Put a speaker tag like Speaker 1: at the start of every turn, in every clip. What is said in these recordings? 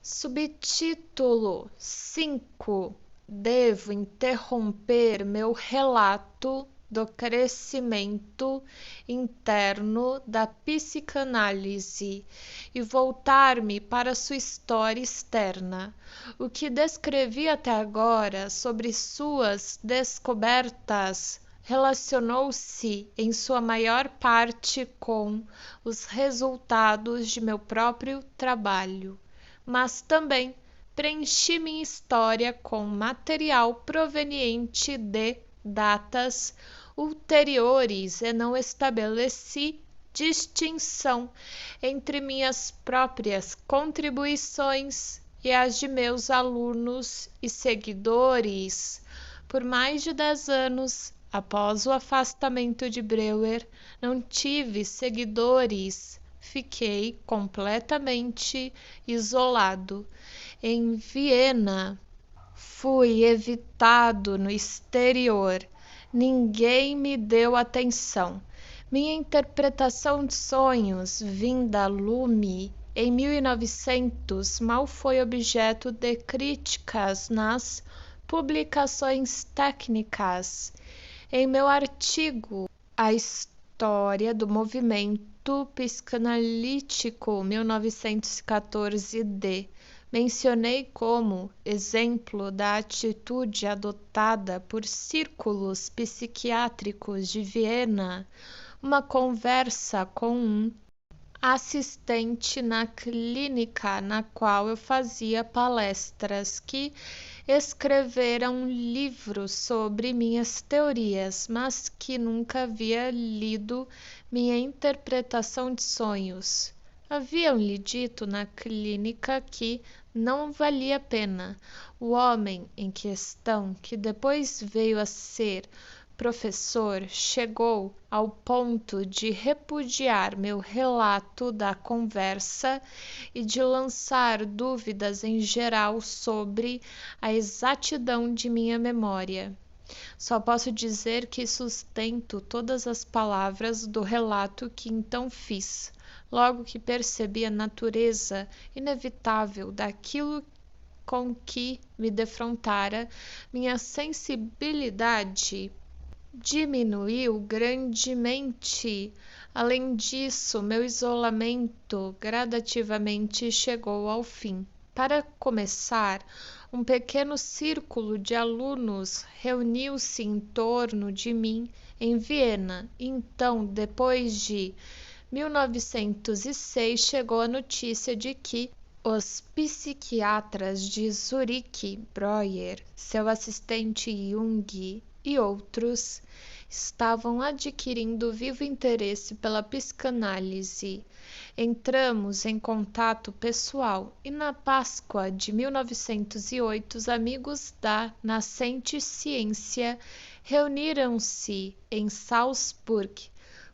Speaker 1: Subtítulo 5: Devo interromper meu relato do crescimento interno da psicanálise e voltar-me para sua história externa. O que descrevi até agora sobre suas descobertas relacionou-se em sua maior parte com os resultados de meu próprio trabalho, mas também preenchi minha história com material proveniente de datas ulteriores e não estabeleci distinção entre minhas próprias contribuições e as de meus alunos e seguidores. Por mais de 10 anos, após o afastamento de Breuer, não tive seguidores. Fiquei completamente isolado. Em Viena, fui evitado no exterior. Ninguém me deu atenção. Minha interpretação de sonhos, vinda a lume em 1900, mal foi objeto de críticas nas publicações técnicas. Em meu artigo A História do Movimento Psicanalítico 1914d, mencionei como exemplo da atitude adotada por círculos psiquiátricos de Viena uma conversa com um assistente na clínica na qual eu fazia palestras, que escrevera um livro sobre minhas teorias, mas que nunca havia lido minha interpretação de sonhos. Haviam-lhe dito na clínica que não valia a pena. O homem em questão, que depois veio a ser professor, chegou ao ponto de repudiar meu relato da conversa e de lançar dúvidas em geral sobre a exatidão de minha memória. Só posso dizer que sustento todas as palavras do relato que então fiz, logo que percebi a natureza inevitável daquilo com que me defrontara. Minha sensibilidade diminuiu grandemente. Além disso, meu isolamento gradativamente chegou ao fim. Para começar, um pequeno círculo de alunos reuniu-se em torno de mim em Viena. Então, depois de 1906, chegou a notícia de que os psiquiatras de Zurique, Breuer, seu assistente Jung e outros estavam adquirindo vivo interesse pela psicanálise. Entramos em contato pessoal e na Páscoa de 1908 os amigos da nascente ciência reuniram-se em Salzburg,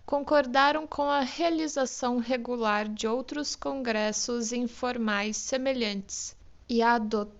Speaker 1: concordaram com a realização regular de outros congressos informais semelhantes e adotaram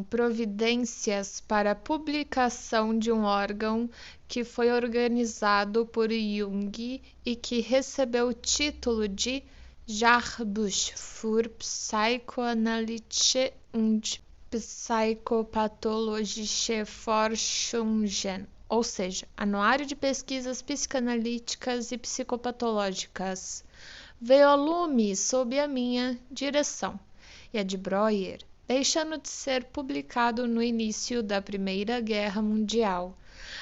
Speaker 1: providências para a publicação de um órgão que foi organizado por Jung e que recebeu o título de Jahrbuch für psychoanalytische und psychopathologische Forschungen, ou seja, Anuário de Pesquisas Psicanalíticas e Psicopatológicas. Veio a lume sob a minha direção e a de Breuer, deixando de ser publicado no início da Primeira Guerra Mundial,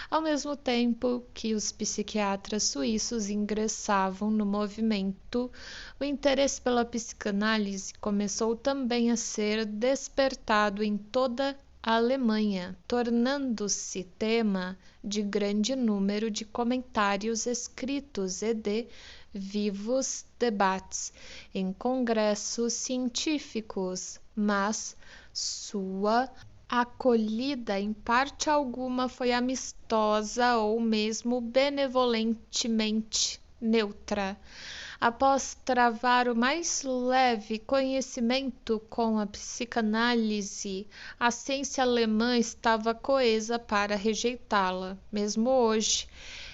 Speaker 1: ao mesmo tempo que os psiquiatras suíços ingressavam no movimento. O interesse pela psicanálise começou também a ser despertado em toda a Alemanha, tornando-se tema de grande número de comentários escritos e de vivos debates em congressos científicos, mas sua acolhida em parte alguma foi amistosa ou mesmo benevolentemente neutra. Após travar o mais leve conhecimento com a psicanálise, a ciência alemã estava coesa para rejeitá-la. Mesmo hoje,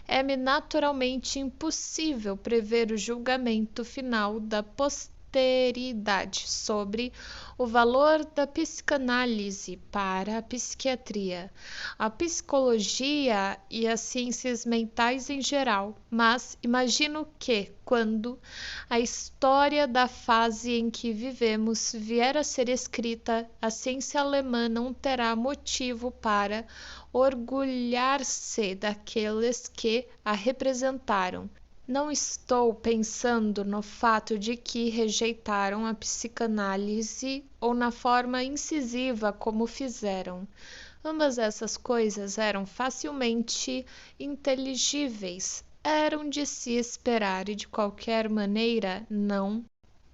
Speaker 1: é-me naturalmente impossível prever o julgamento final da posteridade alteridade sobre o valor da psicanálise para a psiquiatria, a psicologia e as ciências mentais em geral, mas imagino que, quando a história da fase em que vivemos vier a ser escrita, a ciência alemã não terá motivo para orgulhar-se daqueles que a representaram. Não estou pensando no fato de que rejeitaram a psicanálise ou na forma incisiva como fizeram. Ambas essas coisas eram facilmente inteligíveis, eram de se esperar e, de qualquer maneira, não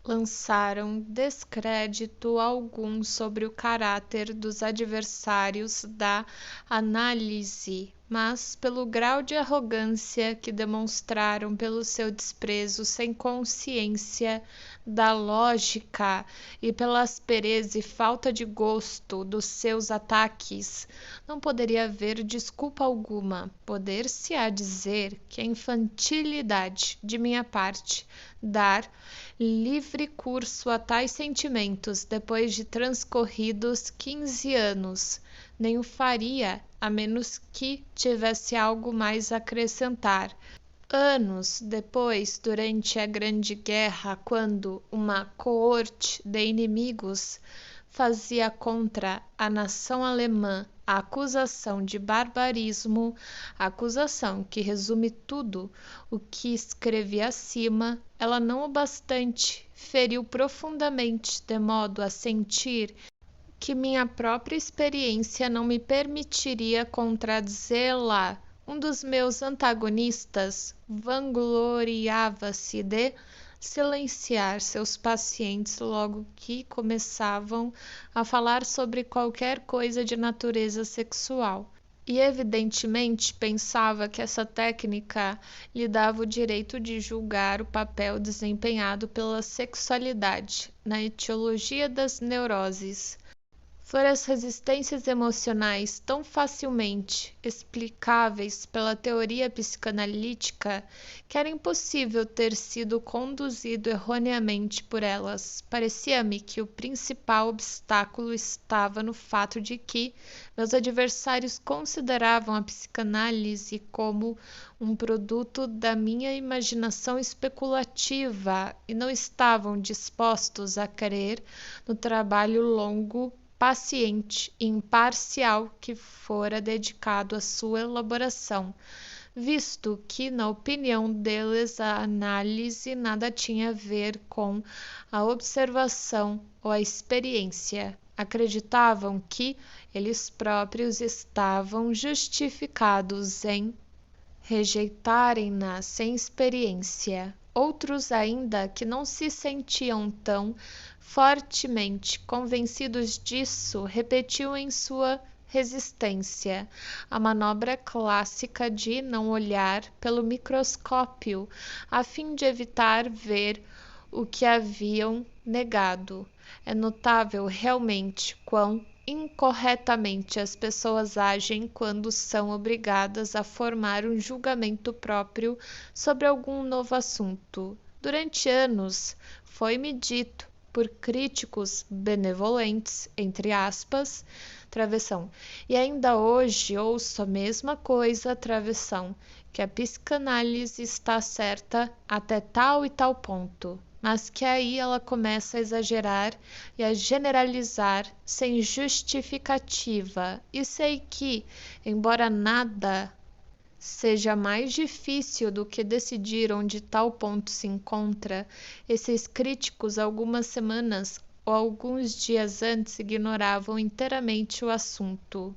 Speaker 1: lançaram descrédito algum sobre o caráter dos adversários da análise, mas pelo grau de arrogância que demonstraram pelo seu desprezo sem consciência da lógica e pela aspereza e falta de gosto dos seus ataques, não poderia haver desculpa alguma. Poder-se-á dizer que a infantilidade de minha parte dar livre curso a tais sentimentos depois de transcorridos 15 anos, nem o faria, a menos que tivesse algo mais a acrescentar. Anos depois, durante a Grande Guerra, quando uma coorte de inimigos fazia contra a nação alemã a acusação de barbarismo, acusação que resume tudo o que escrevi acima, ela não o bastante feriu profundamente, de modo a sentir que minha própria experiência não me permitiria contradizê-la. Um dos meus antagonistas vangloriava-se de silenciar seus pacientes logo que começavam a falar sobre qualquer coisa de natureza sexual. E evidentemente pensava que essa técnica lhe dava o direito de julgar o papel desempenhado pela sexualidade na etiologia das neuroses. Foram as resistências emocionais tão facilmente explicáveis pela teoria psicanalítica que era impossível ter sido conduzido erroneamente por elas. Parecia-me que o principal obstáculo estava no fato de que meus adversários consideravam a psicanálise como um produto da minha imaginação especulativa e não estavam dispostos a crer no trabalho longo, paciente e imparcial que fora dedicado à sua elaboração, visto que, na opinião deles, a análise nada tinha a ver com a observação ou a experiência. Acreditavam que eles próprios estavam justificados em rejeitarem-na sem experiência. Outros ainda, que não se sentiam tão fortemente convencidos disso, repetiam em sua resistência a manobra clássica de não olhar pelo microscópio, a fim de evitar ver o que haviam negado. É notável realmente quão incorretamente as pessoas agem quando são obrigadas a formar um julgamento próprio sobre algum novo assunto. Durante anos, foi-me dito por críticos benevolentes, entre aspas, travessão, e ainda hoje ouço a mesma coisa, travessão, que a psicanálise está certa até tal e tal ponto, mas que aí ela começa a exagerar e a generalizar sem justificativa. E sei que, embora nada seja mais difícil do que decidir onde tal ponto se encontra, esses críticos algumas semanas ou alguns dias antes ignoravam inteiramente o assunto.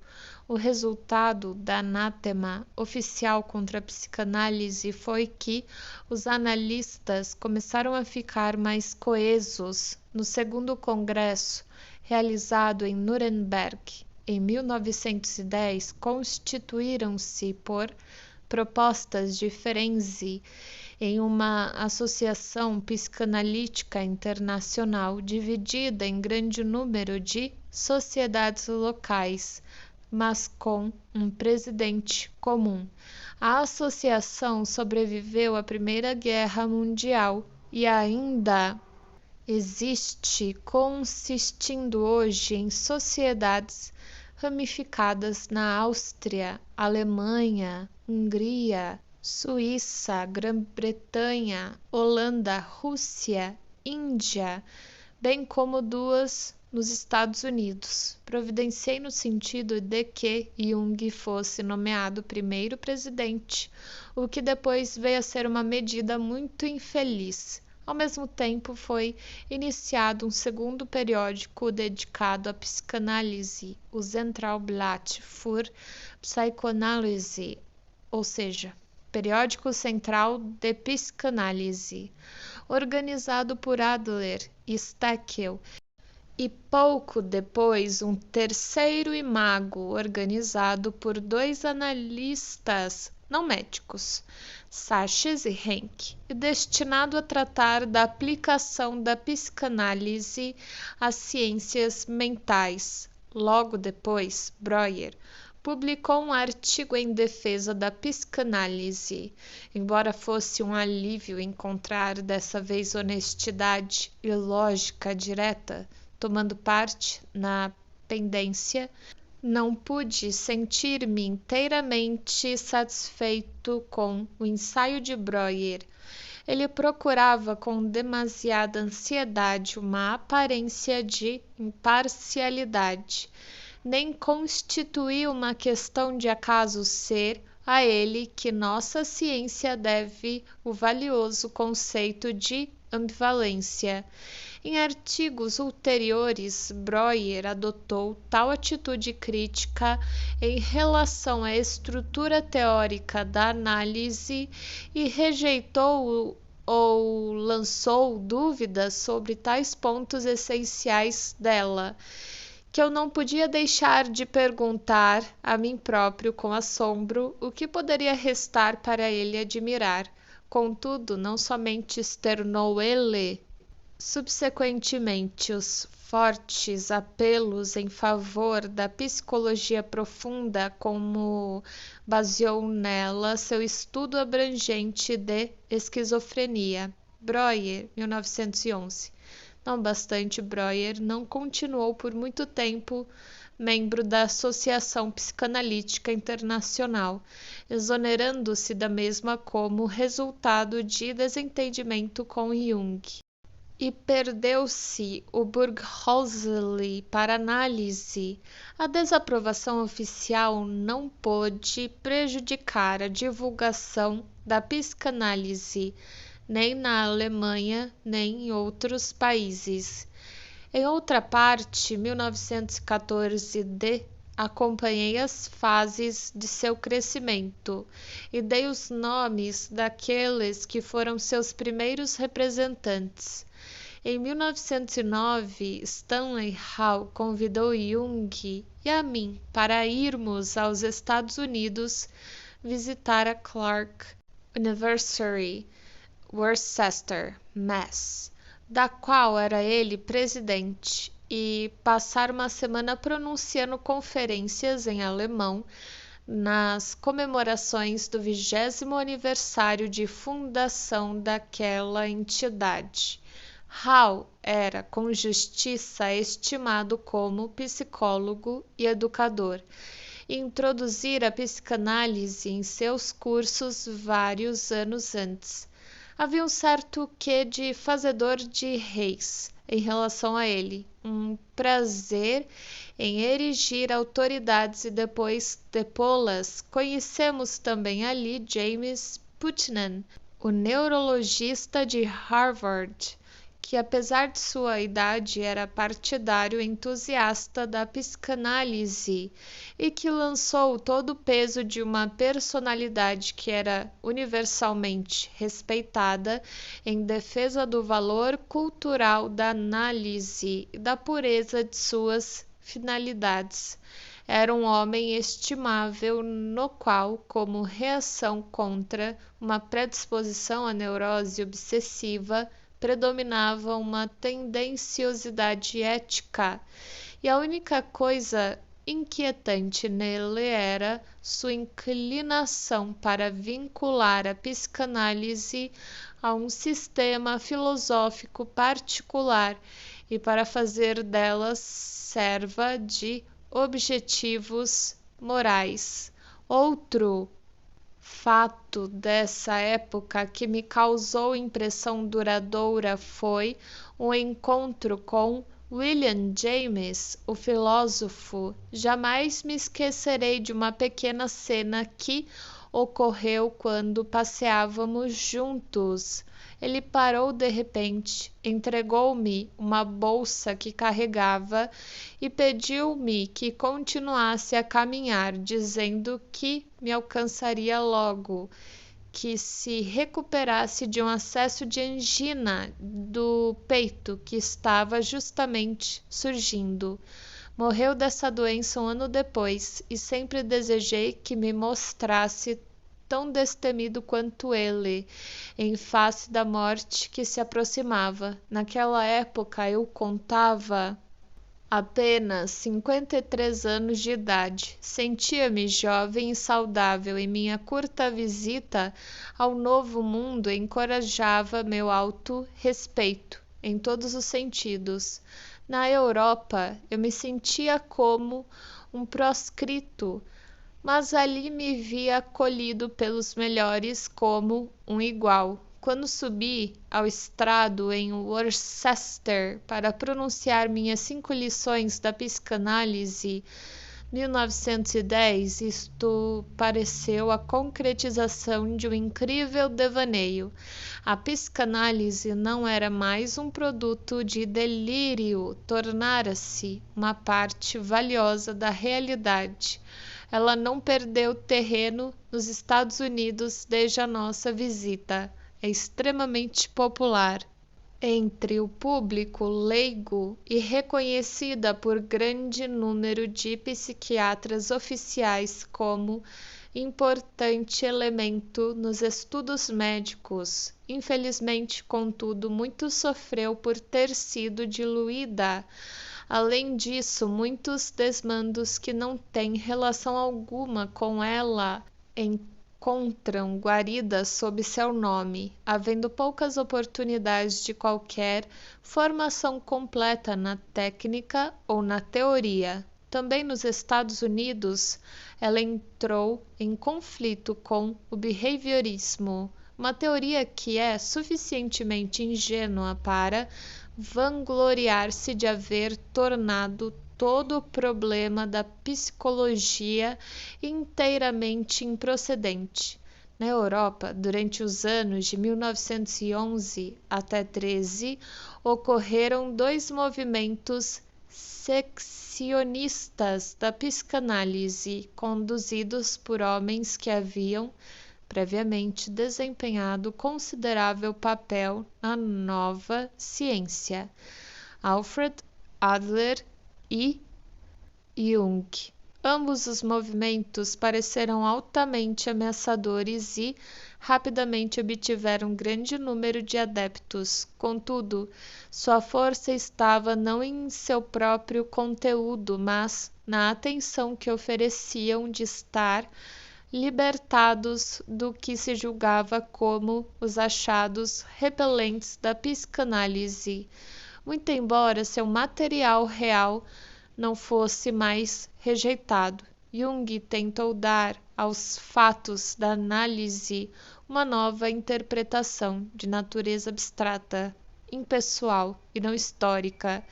Speaker 1: O resultado da anátema oficial contra a psicanálise foi que os analistas começaram a ficar mais coesos. No segundo congresso, realizado em Nuremberg, em 1910, constituíram-se por propostas de Ferenczi em uma associação psicanalítica internacional dividida em grande número de sociedades locais, mas com um presidente comum. A associação sobreviveu à Primeira Guerra Mundial e ainda existe consistindo hoje em sociedades ramificadas na Áustria, Alemanha, Hungria, Suíça, Grã-Bretanha, Holanda, Rússia, Índia, bem como duas nos Estados Unidos. Providenciei no sentido de que Jung fosse nomeado primeiro presidente, o que depois veio a ser uma medida muito infeliz. Ao mesmo tempo, foi iniciado um segundo periódico dedicado à psicanálise, o Zentralblatt für Psychoanalyse, ou seja, Periódico Central de Psicanálise, organizado por Adler e Steckel, e pouco depois um terceiro imago organizado por dois analistas não médicos, Sachs e Henck, e destinado a tratar da aplicação da psicanálise às ciências mentais. Logo depois, Breuer publicou um artigo em defesa da psicanálise, embora fosse um alívio encontrar dessa vez honestidade e lógica direta tomando parte na pendência, não pude sentir-me inteiramente satisfeito com o ensaio de Breuer. Ele procurava com demasiada ansiedade uma aparência de imparcialidade, nem constituía uma questão de acaso ser a ele que nossa ciência deve o valioso conceito de ambivalência. Em artigos ulteriores, Breuer adotou tal atitude crítica em relação à estrutura teórica da análise e rejeitou ou lançou dúvidas sobre tais pontos essenciais dela, que eu não podia deixar de perguntar a mim próprio com assombro o que poderia restar para ele admirar. Contudo, não somente externou ele subsequentemente os fortes apelos em favor da psicologia profunda, como baseou nela seu estudo abrangente de esquizofrenia. Breuer, 1911. Não bastante, Breuer não continuou por muito tempo membro da Associação Psicanalítica Internacional, exonerando-se da mesma como resultado de desentendimento com Jung. E perdeu-se o Burghölzli para análise. A desaprovação oficial não pôde prejudicar a divulgação da psicanálise, nem na Alemanha, nem em outros países. Em outra parte, 1914 acompanhei as fases de seu crescimento e dei os nomes daqueles que foram seus primeiros representantes. Em 1909, Stanley Hall convidou Jung e a mim para irmos aos Estados Unidos visitar a Clark University, Worcester, Mass., da qual era ele presidente, e passar uma semana pronunciando conferências em alemão nas comemorações do 20º aniversário de fundação daquela entidade. Hall era, com justiça, estimado como psicólogo e educador, e introduzira a psicanálise em seus cursos vários anos antes. Havia um certo quê de fazedor de reis em relação a ele, um prazer em erigir autoridades e depois depô-las. Conhecemos também ali James Putnam, o neurologista de Harvard, que apesar de sua idade era partidário entusiasta da psicanálise e que lançou todo o peso de uma personalidade que era universalmente respeitada em defesa do valor cultural da análise e da pureza de suas finalidades. Era um homem estimável no qual, como reação contra uma predisposição à neurose obsessiva, predominava uma tendenciosidade ética, e a única coisa inquietante nele era sua inclinação para vincular a psicanálise a um sistema filosófico particular e para fazer delas serva de objetivos morais. Outro fato dessa época que me causou impressão duradoura foi o encontro com William James, o filósofo. Jamais me esquecerei de uma pequena cena que ocorreu quando passeávamos juntos. Ele parou de repente, entregou-me uma bolsa que carregava e pediu-me que continuasse a caminhar, dizendo que me alcançaria logo, que se recuperasse de um acesso de angina do peito que estava justamente surgindo. Morreu dessa doença um ano depois e sempre desejei que me mostrasse tão destemido quanto ele, em face da morte que se aproximava. Naquela época eu contava apenas 53 anos de idade. Sentia-me jovem e saudável e minha curta visita ao novo mundo encorajava meu auto-respeito em todos os sentidos. Na Europa, eu me sentia como um proscrito, mas ali me via acolhido pelos melhores como um igual. Quando subi ao estrado em Worcester para pronunciar minhas 5 lições da psicanálise 1910, isto pareceu a concretização de um incrível devaneio. A psicanálise não era mais um produto de delírio, tornara-se uma parte valiosa da realidade. Ela não perdeu terreno nos Estados Unidos desde a nossa visita. É extremamente popular entre o público leigo e reconhecida por grande número de psiquiatras oficiais como importante elemento nos estudos médicos. Infelizmente, contudo, muito sofreu por ter sido diluída. Além disso, muitos desmandos que não têm relação alguma com ela encontram guarida sob seu nome, havendo poucas oportunidades de qualquer formação completa na técnica ou na teoria. Também nos Estados Unidos, ela entrou em conflito com o behaviorismo, uma teoria que é suficientemente ingênua para vangloriar-se de haver tornado todo o problema da psicologia inteiramente improcedente. Na Europa, durante os anos de 1911 até 13, ocorreram 2 movimentos seccionistas da psicanálise, conduzidos por homens que haviam previamente desempenhado considerável papel na nova ciência: Alfred Adler e Jung. Ambos os movimentos pareceram altamente ameaçadores e rapidamente obtiveram grande número de adeptos. Contudo, sua força estava não em seu próprio conteúdo, mas na atenção que ofereciam de estar libertados do que se julgava como os achados repelentes da psicanálise, muito embora seu material real não fosse mais rejeitado. Jung tentou dar aos fatos da análise uma nova interpretação de natureza abstrata, impessoal e não histórica,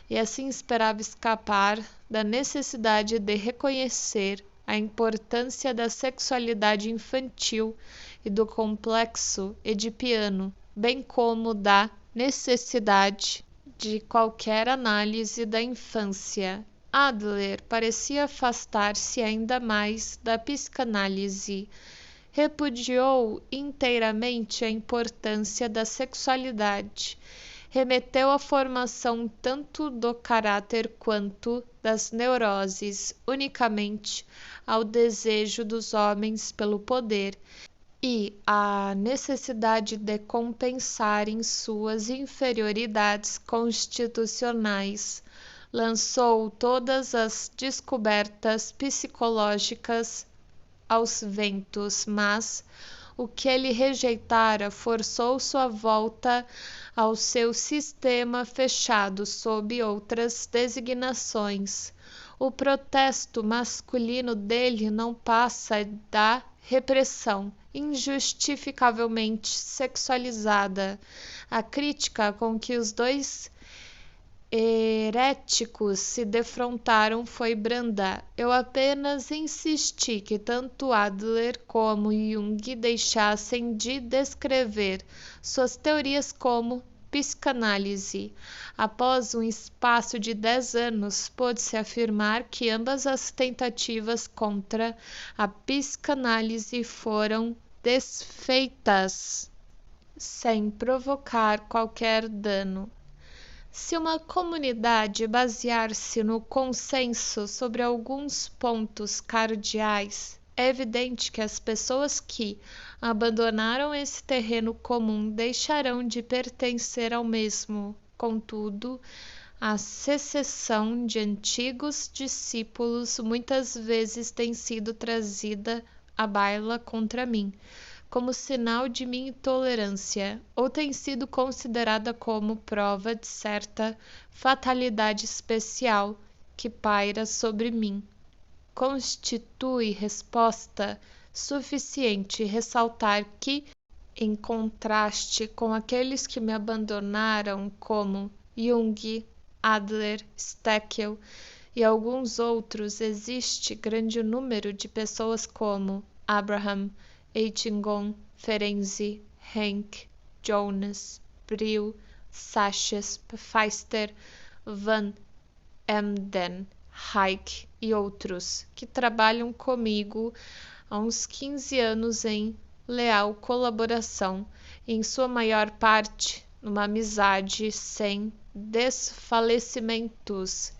Speaker 1: e assim esperava escapar da necessidade de reconhecer a importância da sexualidade infantil e do complexo edipiano, bem como da necessidade de qualquer análise da infância. Adler parecia afastar-se ainda mais da psicanálise. Repudiou inteiramente a importância da sexualidade. Remeteu à formação tanto do caráter quanto das neuroses unicamente ao desejo dos homens pelo poder e à necessidade de compensarem suas inferioridades constitucionais. Lançou todas as descobertas psicológicas aos ventos, mas O que ele rejeitara forçou sua volta ao seu sistema fechado sob outras designações. O protesto masculino dele não passa da repressão injustificavelmente sexualizada. A crítica com que os dois heréticos se defrontaram foi branda. Eu apenas insisti que tanto Adler como Jung deixassem de descrever suas teorias como psicanálise. Após um espaço de 10 anos, pôde-se afirmar que ambas as tentativas contra a psicanálise foram desfeitas, sem provocar qualquer dano. Se uma comunidade basear-se no consenso sobre alguns pontos cardeais, é evidente que as pessoas que abandonaram esse terreno comum deixarão de pertencer ao mesmo. Contudo, a secessão de antigos discípulos muitas vezes tem sido trazida à baila contra mim, como sinal de minha intolerância, ou tem sido considerada como prova de certa fatalidade especial que paira sobre mim. Constitui resposta suficiente ressaltar que, em contraste com aqueles que me abandonaram, como Jung, Adler, Steckel e alguns outros, existe grande número de pessoas como Abraham, Eitingon, Ferenczi, Henk, Jonas, Brill, Sachs, Pfister, Van Emden, Hayek e outros, que trabalham comigo há uns 15 anos em leal colaboração, em sua maior parte numa amizade sem desfalecimentos.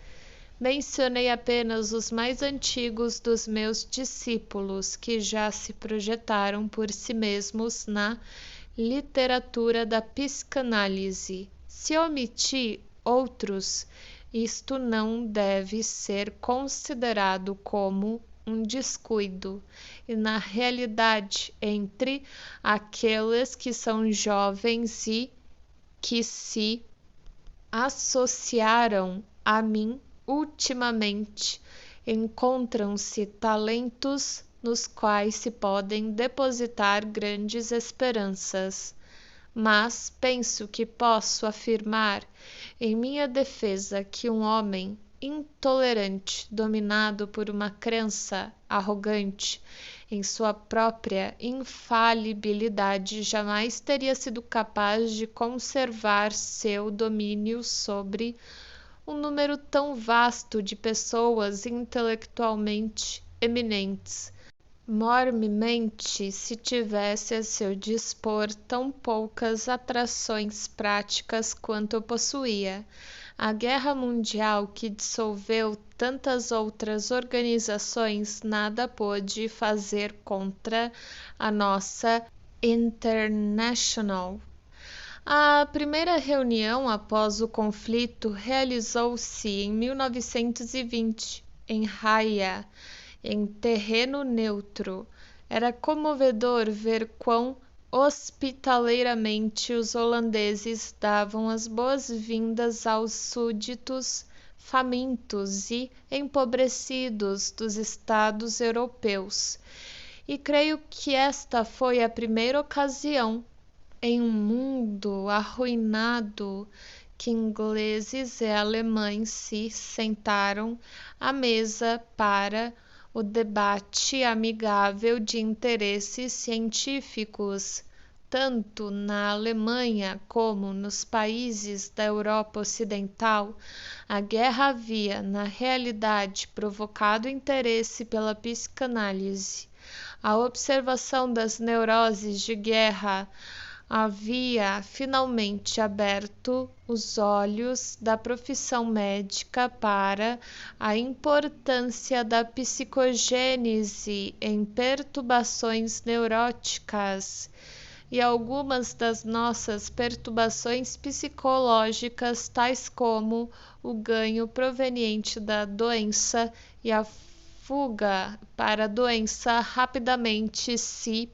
Speaker 1: Mencionei apenas os mais antigos dos meus discípulos, que já se projetaram por si mesmos na literatura da psicanálise. Se omiti outros, isto não deve ser considerado como um descuido, e na realidade, entre aqueles que são jovens e que se associaram a mim ultimamente, encontram-se talentos nos quais se podem depositar grandes esperanças. Mas penso que posso afirmar em minha defesa que um homem intolerante, dominado por uma crença arrogante em sua própria infalibilidade, jamais teria sido capaz de conservar seu domínio sobre um número tão vasto de pessoas intelectualmente eminentes, mormente se tivesse a seu dispor tão poucas atrações práticas quanto eu possuía. A guerra mundial que dissolveu tantas outras organizações nada pôde fazer contra a nossa International. A primeira reunião após o conflito realizou-se em 1920, em Haia, em terreno neutro. Era comovedor ver quão hospitaleiramente os holandeses davam as boas-vindas aos súditos famintos e empobrecidos dos estados europeus. E creio que esta foi a primeira ocasião em um mundo arruinado que ingleses e alemães se sentaram à mesa para o debate amigável de interesses científicos. Tanto na Alemanha como nos países da Europa Ocidental, a guerra havia, na realidade, provocado interesse pela psicanálise. A observação das neuroses de guerra havia finalmente aberto os olhos da profissão médica para a importância da psicogênese em perturbações neuróticas, e algumas das nossas perturbações psicológicas, tais como o ganho proveniente da doença e a fuga para a doença, rapidamente se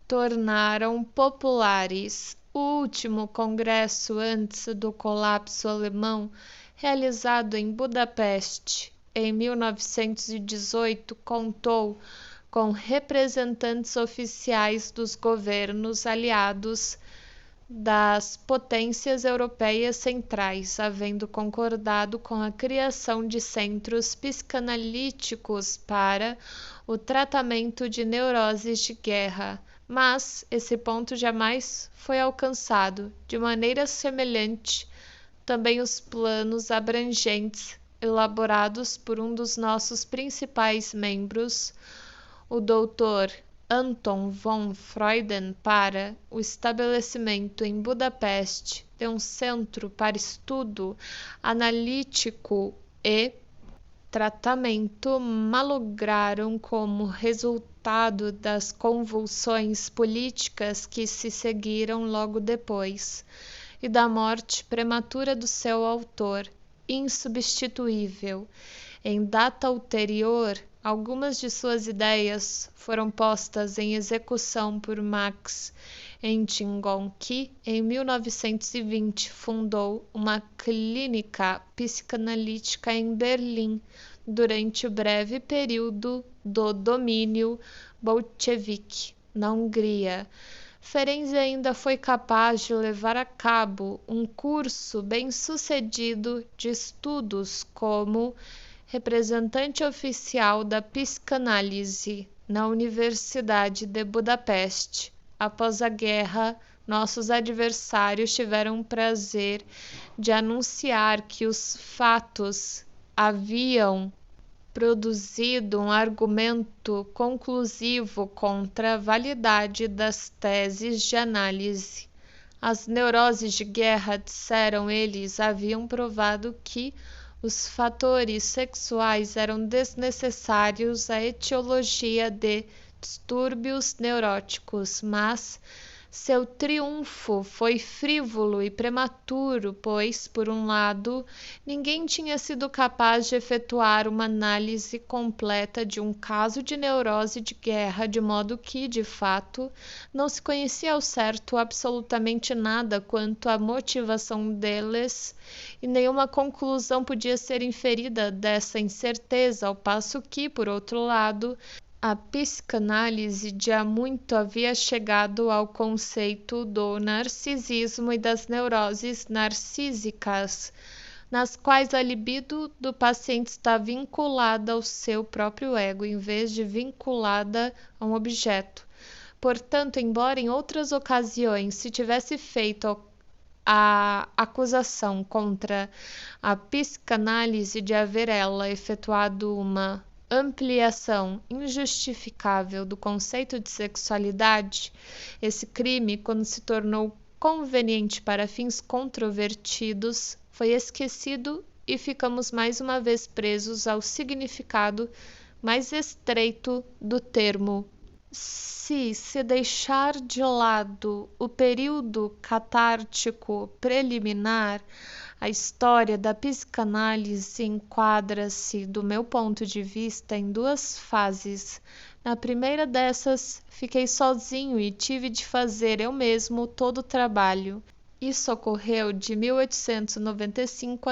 Speaker 1: tornaram populares. O último congresso antes do colapso alemão, realizado em Budapeste em 1918, contou com representantes oficiais dos governos aliados das potências europeias centrais, havendo concordado com a criação de centros psicanalíticos para o tratamento de neuroses de guerra. Mas esse ponto jamais foi alcançado. De maneira semelhante, também os planos abrangentes elaborados por um dos nossos principais membros, o Dr. Anton von Freuden, para o estabelecimento em Budapeste de um centro para estudo analítico e tratamento, malograram como resultado das convulsões políticas que se seguiram logo depois e da morte prematura do seu autor, insubstituível. Em data ulterior, algumas de suas ideias foram postas em execução por Max Eitingon, que, em 1920, fundou uma clínica psicanalítica em Berlim durante o breve período do domínio bolchevique na Hungria. Ferenczi ainda foi capaz de levar a cabo um curso bem-sucedido de estudos como representante oficial da psicanálise na Universidade de Budapeste. Após a guerra, nossos adversários tiveram o prazer de anunciar que os fatos haviam produzido um argumento conclusivo contra a validade das teses de análise. As neuroses de guerra, disseram eles, haviam provado que os fatores sexuais eram desnecessários à etiologia de distúrbios neuróticos, mas seu triunfo foi frívolo e prematuro, pois, por um lado, ninguém tinha sido capaz de efetuar uma análise completa de um caso de neurose de guerra, de modo que, de fato, não se conhecia ao certo absolutamente nada quanto à motivação deles, e nenhuma conclusão podia ser inferida dessa incerteza, ao passo que, por outro lado, a psicanálise de há muito havia chegado ao conceito do narcisismo e das neuroses narcísicas, nas quais a libido do paciente está vinculada ao seu próprio ego, em vez de vinculada a um objeto. Portanto, embora em outras ocasiões se tivesse feito a acusação contra a psicanálise de haver ela efetuado uma ampliação injustificável do conceito de sexualidade, esse crime, quando se tornou conveniente para fins controvertidos, foi esquecido e ficamos mais uma vez presos ao significado mais estreito do termo. Se deixar de lado o período catártico preliminar, a história da psicanálise enquadra-se, do meu ponto de vista, em duas fases. Na primeira dessas, fiquei sozinho e tive de fazer eu mesmo todo o trabalho. Isso ocorreu de 1895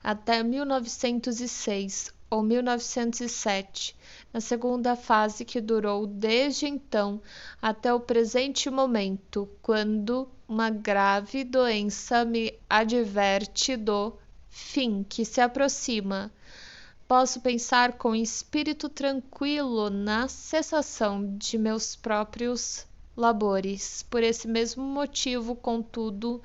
Speaker 1: até 1906 ou 1907, na segunda fase, que durou desde então até o presente momento, quando uma grave doença me adverte do fim que se aproxima. Posso pensar com espírito tranquilo na cessação de meus próprios labores. Por esse mesmo motivo, contudo,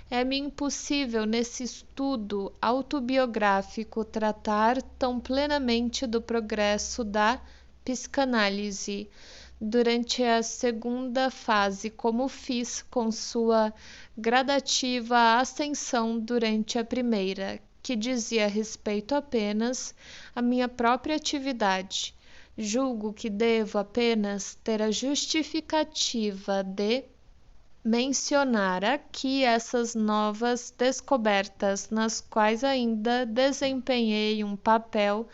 Speaker 1: é-me impossível nesse estudo autobiográfico tratar tão plenamente do progresso da psicanálise durante a segunda fase, como fiz com sua gradativa ascensão durante a primeira, que dizia respeito apenas à minha própria atividade. Julgo que devo apenas ter a justificativa de mencionar aqui essas novas descobertas, nas quais ainda desempenhei um papel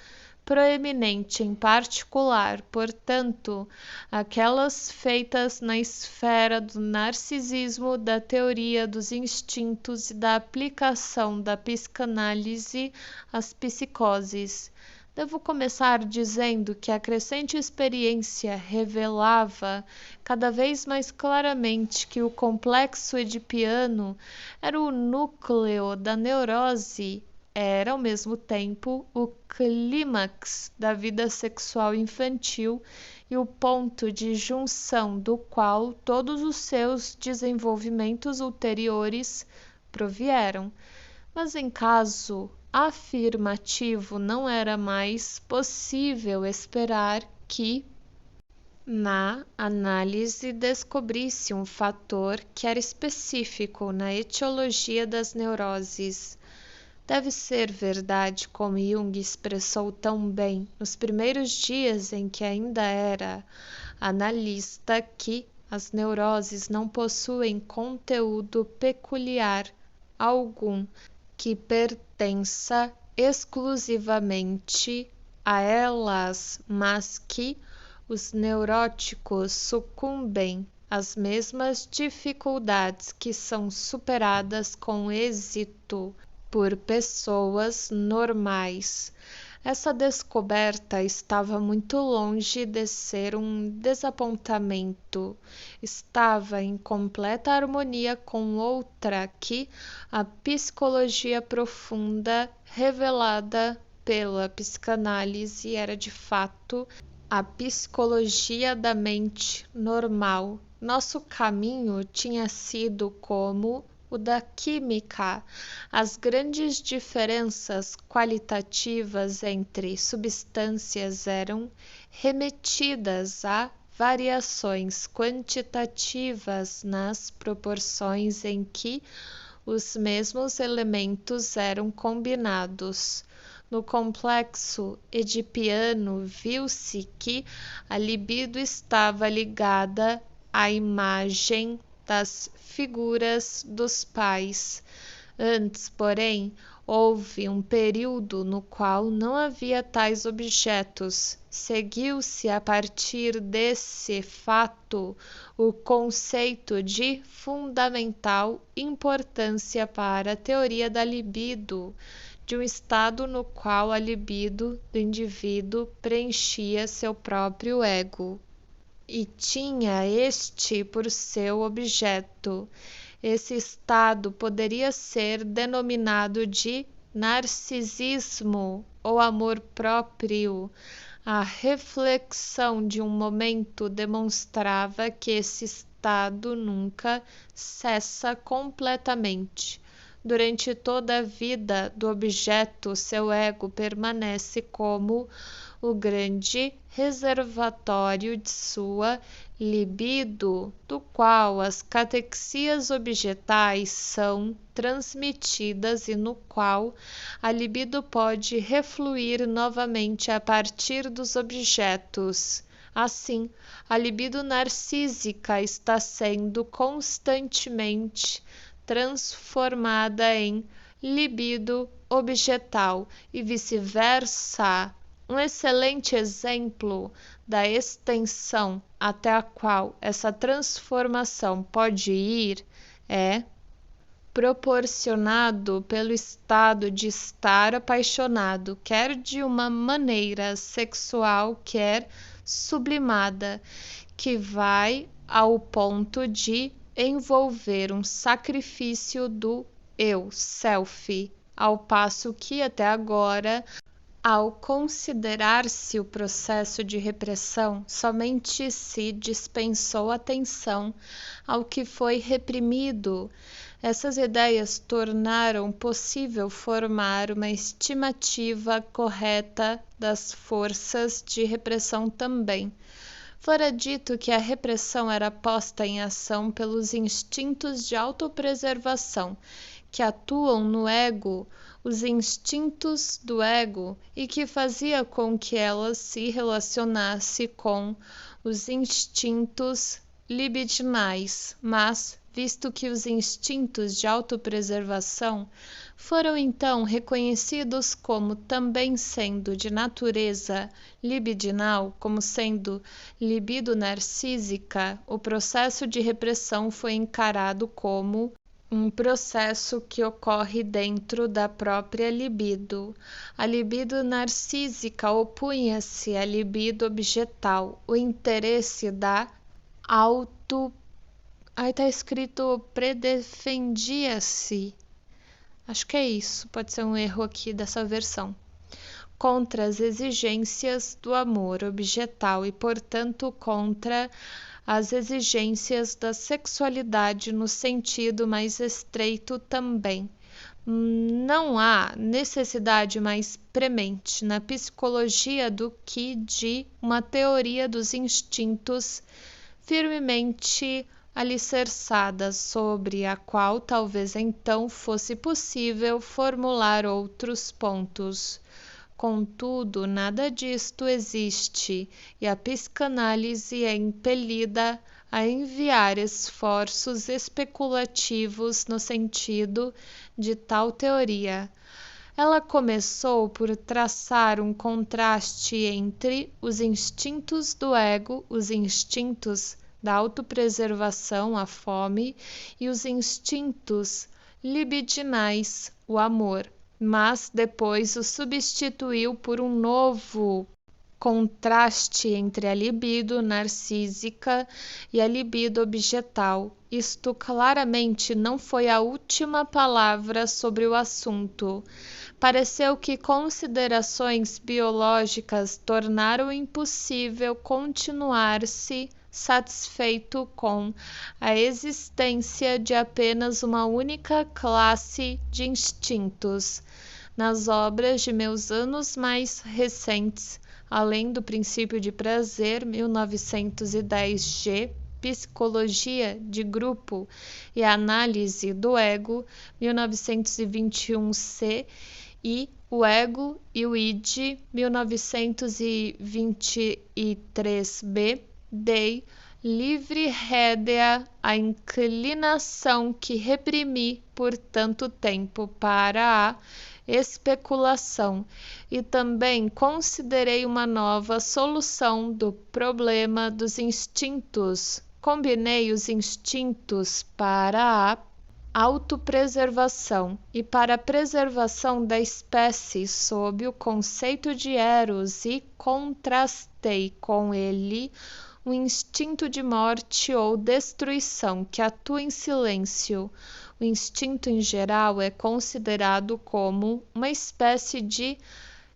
Speaker 1: proeminente em particular, portanto, aquelas feitas na esfera do narcisismo, da teoria dos instintos e da aplicação da psicanálise às psicoses. Devo começar dizendo que a crescente experiência revelava cada vez mais claramente que o complexo edipiano era o núcleo da neurose, era ao mesmo tempo o clímax da vida sexual infantil e o ponto de junção do qual todos os seus desenvolvimentos ulteriores provieram. Mas em caso afirmativo, não era mais possível esperar que, na análise, descobrisse um fator que era específico na etiologia das neuroses. Deve ser verdade, como Jung expressou tão bem nos primeiros dias em que ainda era analista, que as neuroses não possuem conteúdo peculiar algum que pertença exclusivamente a elas, mas que os neuróticos sucumbem às mesmas dificuldades que são superadas com êxito por pessoas normais. Essa descoberta estava muito longe de ser um desapontamento. Estava em completa harmonia com outra que a psicologia profunda, revelada pela psicanálise, era de fato a psicologia da mente normal. Nosso caminho tinha sido como o da química. As grandes diferenças qualitativas entre substâncias eram remetidas a variações quantitativas nas proporções em que os mesmos elementos eram combinados. No complexo edipiano, viu-se que a libido estava ligada à imagem das figuras dos pais. Antes, porém, houve um período no qual não havia tais objetos. Seguiu-se a partir desse fato o conceito de fundamental importância para a teoria da libido, de um estado no qual a libido do indivíduo preenchia seu próprio ego e tinha este por seu objeto. Esse estado poderia ser denominado de narcisismo ou amor próprio. A reflexão de um momento demonstrava que esse estado nunca cessa completamente. Durante toda a vida do objeto, seu ego permanece como o grande reservatório de sua libido, do qual as catexias objetais são transmitidas e no qual a libido pode refluir novamente a partir dos objetos. Assim, a libido narcísica está sendo constantemente transformada em libido objetal e vice-versa. Um excelente exemplo da extensão até a qual essa transformação pode ir é proporcionado pelo estado de estar apaixonado, quer de uma maneira sexual, quer sublimada, que vai ao ponto de envolver um sacrifício do eu, self, ao passo que até agora, ao considerar-se o processo de repressão, somente se dispensou atenção ao que foi reprimido. Essas ideias tornaram possível formar uma estimativa correta das forças de repressão também. Fora dito que a repressão era posta em ação pelos instintos de autopreservação, que atuam no ego, os instintos do ego, e que fazia com que ela se relacionasse com os instintos libidinais, mas, visto que os instintos de autopreservação foram então reconhecidos como também sendo de natureza libidinal, como sendo libido narcísica. O processo de repressão foi encarado como um processo que ocorre dentro da própria libido. A libido narcísica opunha-se à libido objetal, o interesse da auto... Aí tá escrito predefendia-se. Acho que é isso, pode ser um erro aqui dessa versão. Contra as exigências do amor objetal e, portanto, contra as exigências da sexualidade no sentido mais estreito também. Não há necessidade mais premente na psicologia do que de uma teoria dos instintos firmemente alicerçada, sobre a qual talvez então fosse possível formular outros pontos. Contudo, nada disto existe, e a psicanálise é impelida a enviar esforços especulativos no sentido de tal teoria. Ela começou por traçar um contraste entre os instintos do ego, os instintos da autopreservação, a fome, e os instintos libidinais, o amor, mas depois o substituiu por um novo contraste entre a libido narcísica e a libido objetal. Isto claramente não foi a última palavra sobre o assunto. Pareceu que considerações biológicas tornaram impossível continuar-se satisfeito com a existência de apenas uma única classe de instintos. Nas obras de meus anos mais recentes, além do Princípio de Prazer, 1910G, Psicologia de Grupo e Análise do Ego, 1921C, e O Ego e o Id, 1923B, dei livre rédea à inclinação que reprimi por tanto tempo para a especulação, e também considerei uma nova solução do problema dos instintos. Combinei os instintos para a autopreservação e para a preservação da espécie sob o conceito de Eros e contrastei com ele um instinto de morte ou destruição que atua em silêncio. O instinto em geral é considerado como uma espécie de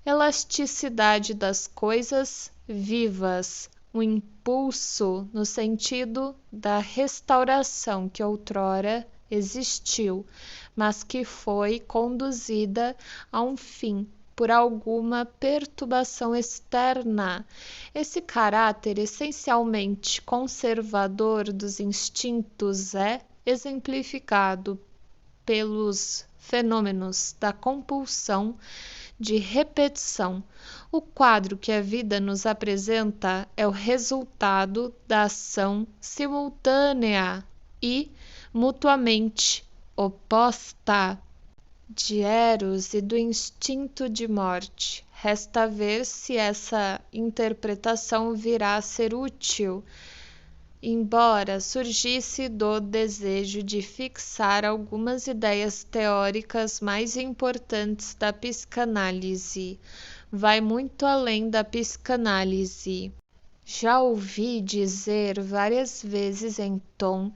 Speaker 1: elasticidade das coisas vivas, um impulso no sentido da restauração que outrora existiu, mas que foi conduzida a um fim por alguma perturbação externa. Esse caráter essencialmente conservador dos instintos é exemplificado pelos fenômenos da compulsão de repetição. O quadro que a vida nos apresenta é o resultado da ação simultânea e mutuamente oposta de Eros e do instinto de morte. Resta ver se essa interpretação virá a ser útil, embora surgisse do desejo de fixar algumas ideias teóricas mais importantes da psicanálise. Vai muito além da psicanálise. Já ouvi dizer várias vezes em tom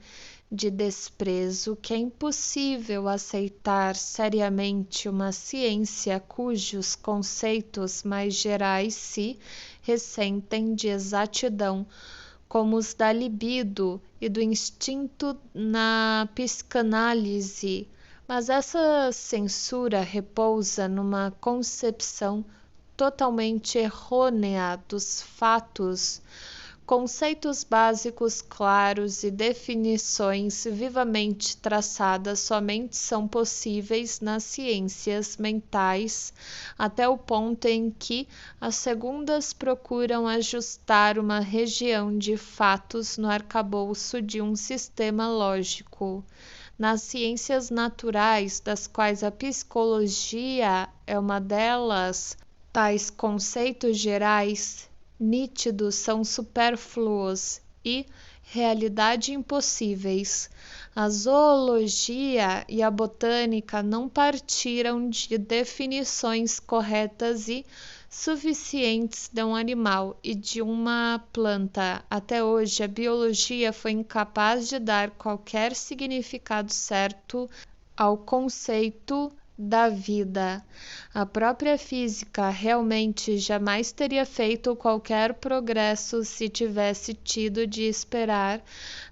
Speaker 1: de desprezo que é impossível aceitar seriamente uma ciência cujos conceitos mais gerais se ressentem de exatidão, como os da libido e do instinto na psicanálise. Mas essa censura repousa numa concepção totalmente errônea dos fatos. Conceitos básicos claros e definições vivamente traçadas somente são possíveis nas ciências mentais, até o ponto em que as segundas procuram ajustar uma região de fatos no arcabouço de um sistema lógico. Nas ciências naturais, das quais a psicologia é uma delas, tais conceitos gerais nítidos são supérfluos e realidade impossíveis. A zoologia e a botânica não partiram de definições corretas e suficientes de um animal e de uma planta. Até hoje, a biologia foi incapaz de dar qualquer significado certo ao conceito da vida. A própria física realmente jamais teria feito qualquer progresso se tivesse tido de esperar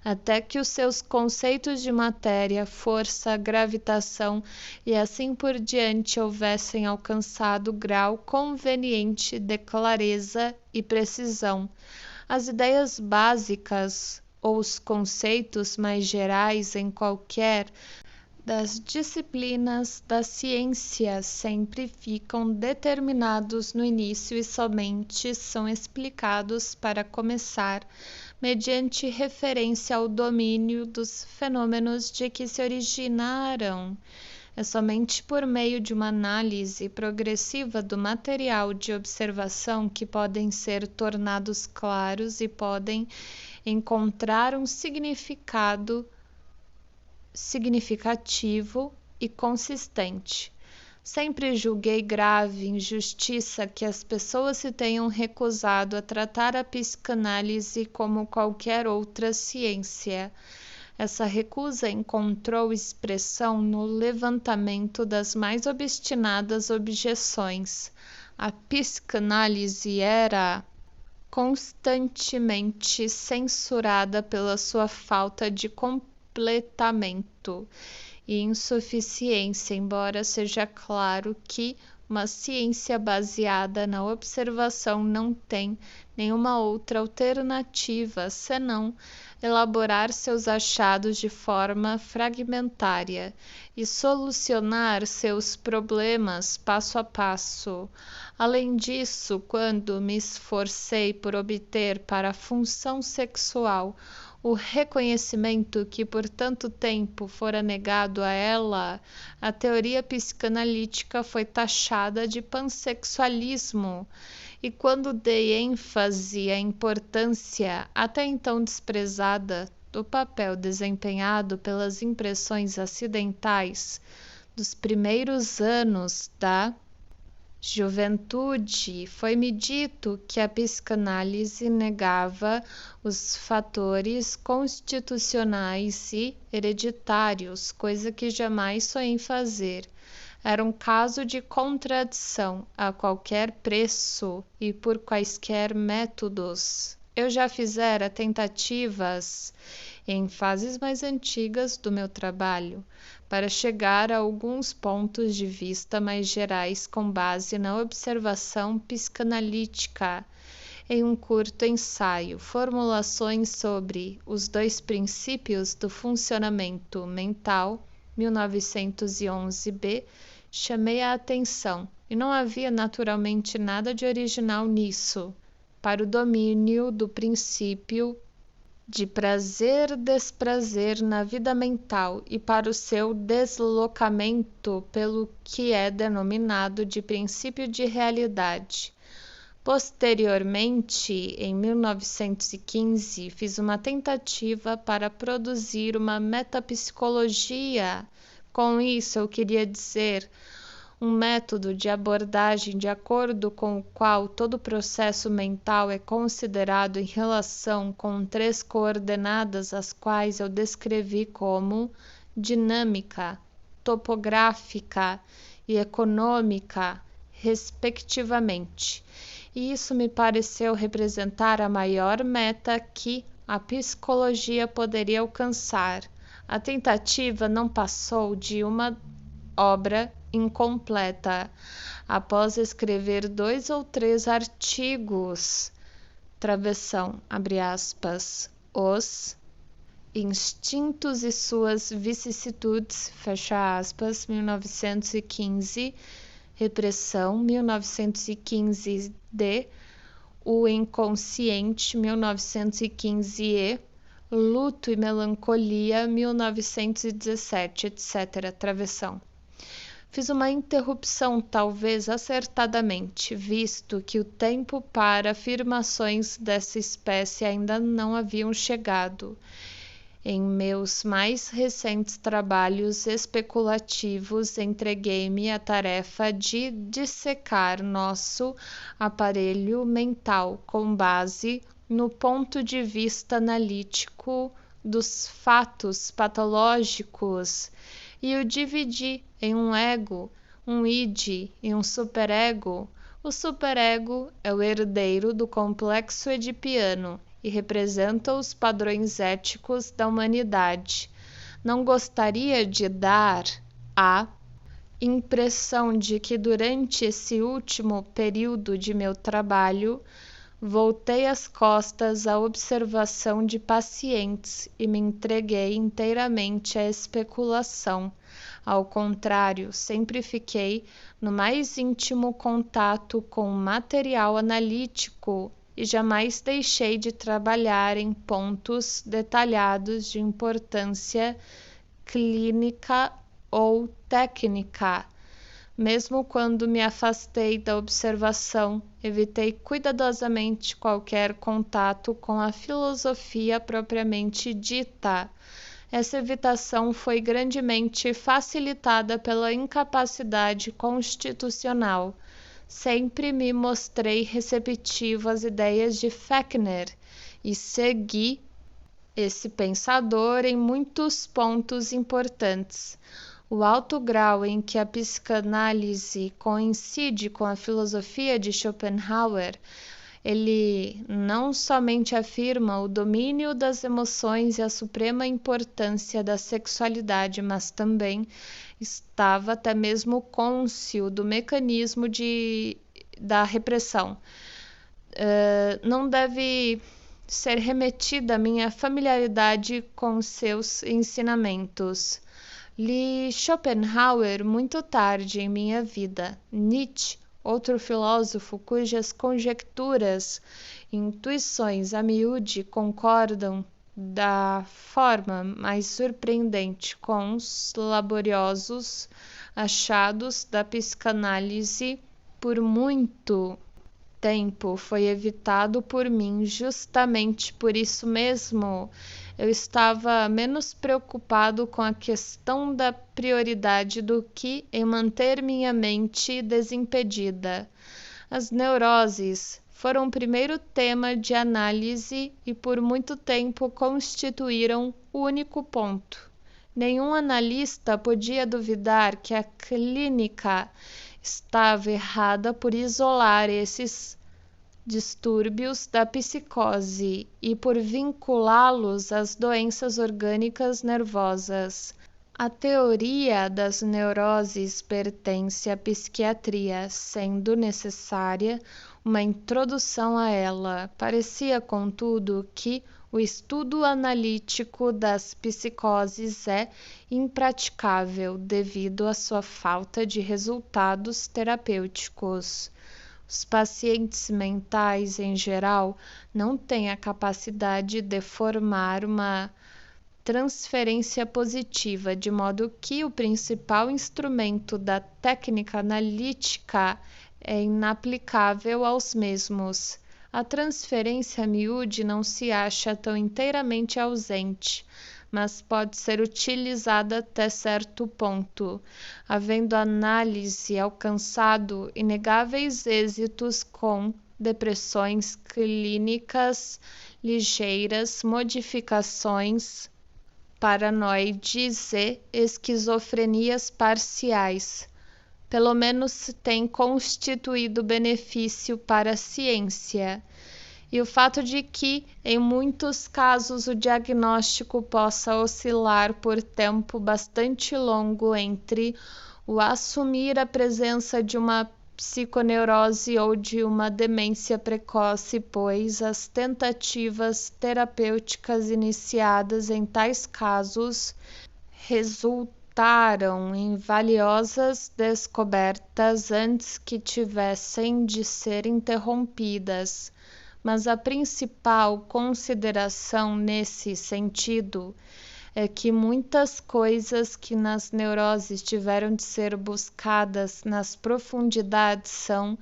Speaker 1: até que os seus conceitos de matéria, força, gravitação e assim por diante houvessem alcançado grau conveniente de clareza e precisão. As ideias básicas ou os conceitos mais gerais em qualquer das disciplinas da ciência sempre ficam determinados no início e somente são explicados para começar, mediante referência ao domínio dos fenômenos de que se originaram. É somente por meio de uma análise progressiva do material de observação que podem ser tornados claros e podem encontrar um significativo e consistente. Sempre julguei grave injustiça que as pessoas se tenham recusado a tratar a psicanálise como qualquer outra ciência. Essa recusa encontrou expressão no levantamento das mais obstinadas objeções. A psicanálise era constantemente censurada pela sua falta de completamento e insuficiência, embora seja claro que uma ciência baseada na observação não tem nenhuma outra alternativa senão elaborar seus achados de forma fragmentária e solucionar seus problemas passo a passo. Além disso, quando me esforcei por obter para a função sexual o reconhecimento que por tanto tempo fora negado a ela, a teoria psicanalítica foi taxada de pansexualismo, e quando dei ênfase à importância, até então desprezada, do papel desempenhado pelas impressões acidentais dos primeiros anos da juventude, foi-me dito que a psicanálise negava os fatores constitucionais e hereditários, coisa que jamais sonhei fazer. Era um caso de contradição a qualquer preço e por quaisquer métodos. Eu já fizera tentativas, em fases mais antigas do meu trabalho, para chegar a alguns pontos de vista mais gerais com base na observação psicanalítica. Em um curto ensaio, Formulações sobre os dois princípios do funcionamento mental, 1911b, chamei a atenção, e não havia naturalmente nada de original nisso, para o domínio do princípio de prazer-desprazer na vida mental e para o seu deslocamento pelo que é denominado de princípio de realidade. Posteriormente, em 1915, fiz uma tentativa para produzir uma metapsicologia. Com isso, eu queria dizer um método de abordagem de acordo com o qual todo processo mental é considerado em relação com 3 coordenadas, as quais eu descrevi como dinâmica, topográfica e econômica, respectivamente. E isso me pareceu representar a maior meta que a psicologia poderia alcançar. A tentativa não passou de uma obra incompleta. Após escrever 2 ou 3 artigos, travessão, abre aspas, os instintos e suas vicissitudes, fecha aspas, 1915, repressão, 1915d, o inconsciente, 1915e, Luto e Melancolia, 1917, etc. Travessão. Fiz uma interrupção, talvez acertadamente, visto que o tempo para afirmações dessa espécie ainda não haviam chegado. Em meus mais recentes trabalhos especulativos, entreguei-me à tarefa de dissecar nosso aparelho mental com base no ponto de vista analítico dos fatos patológicos e o dividi em um ego, um id e um superego. O superego é o herdeiro do complexo edipiano e representa os padrões éticos da humanidade. Não gostaria de dar a impressão de que durante esse último período de meu trabalho voltei as costas à observação de pacientes e me entreguei inteiramente à especulação. Ao contrário, sempre fiquei no mais íntimo contato com o material analítico e jamais deixei de trabalhar em pontos detalhados de importância clínica ou técnica. Mesmo quando me afastei da observação, evitei cuidadosamente qualquer contato com a filosofia propriamente dita. Essa evitação foi grandemente facilitada pela incapacidade constitucional. Sempre me mostrei receptivo às ideias de Fechner e segui esse pensador em muitos pontos importantes. O alto grau em que a psicanálise coincide com a filosofia de Schopenhauer, ele não somente afirma o domínio das emoções e a suprema importância da sexualidade, mas também estava até mesmo cônscio do mecanismo da repressão. Não deve ser remetida a minha familiaridade com seus ensinamentos. Li Schopenhauer muito tarde em minha vida. Nietzsche, outro filósofo cujas conjecturas e intuições a miúde concordam da forma mais surpreendente com os laboriosos achados da psicanálise, por muito tempo foi evitado por mim. Justamente por isso mesmo eu estava menos preocupado com a questão da prioridade do que em manter minha mente desimpedida. As neuroses foram o primeiro tema de análise e por muito tempo constituíram o único ponto. Nenhum analista podia duvidar que a clínica estava errada por isolar esses distúrbios da psicose e por vinculá-los às doenças orgânicas nervosas. A teoria das neuroses pertence à psiquiatria, sendo necessária uma introdução a ela. Parecia, contudo, que o estudo analítico das psicoses é impraticável devido à sua falta de resultados terapêuticos. Os pacientes mentais, em geral, não têm a capacidade de formar uma transferência positiva, de modo que o principal instrumento da técnica analítica é inaplicável aos mesmos. A transferência a miúde não se acha tão inteiramente ausente, mas pode ser utilizada até certo ponto, havendo a análise alcançado inegáveis êxitos com depressões clínicas ligeiras, modificações paranoides e esquizofrenias parciais. Pelo menos tem constituído benefício para a ciência. E o fato de que, em muitos casos, o diagnóstico possa oscilar por tempo bastante longo entre o assumir a presença de uma psiconeurose ou de uma demência precoce, pois as tentativas terapêuticas iniciadas em tais casos resultaram em valiosas descobertas antes que tivessem de ser interrompidas. mas a principal consideração nesse sentido é que muitas coisas que nas neuroses tiveram de ser buscadas nas profundidades são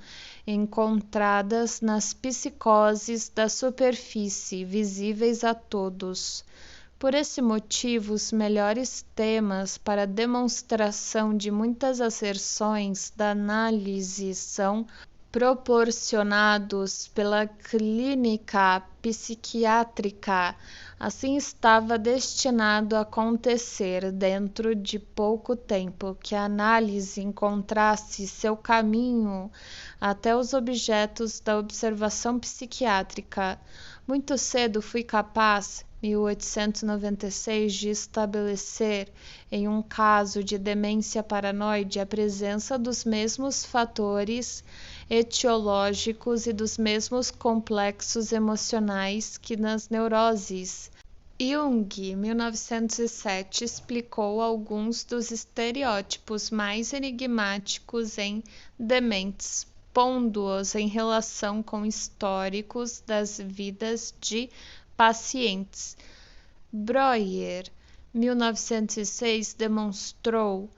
Speaker 1: encontradas nas psicoses da superfície, visíveis a todos. Por esse motivo, os melhores temas para demonstração de muitas asserções da análise são proporcionados pela clínica psiquiátrica. Assim estava destinado a acontecer dentro de pouco tempo que a análise encontrasse seu caminho até os objetos da observação psiquiátrica. Muito cedo fui capaz, 1896, de estabelecer, em um caso de demência paranoide, a presença dos mesmos fatores etiológicos e dos mesmos complexos emocionais que nas neuroses. Jung, 1907, explicou alguns dos estereótipos mais enigmáticos em dementes, pondo-os em relação com históricos das vidas de pacientes. Breuer, 1906, demonstrou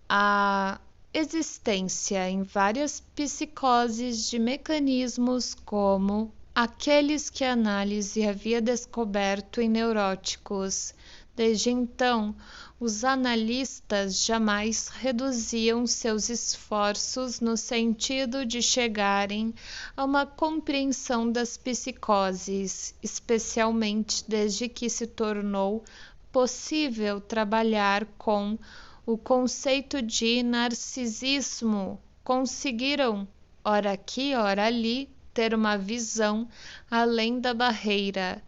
Speaker 1: a existência em várias psicoses de mecanismos como aqueles que a análise havia descoberto em neuróticos. Desde então, os analistas jamais reduziam seus esforços no sentido de chegarem a uma compreensão das psicoses, especialmente desde que se tornou possível trabalhar com o conceito de narcisismo. Conseguiram, ora aqui, ora ali, ter uma visão além da barreira.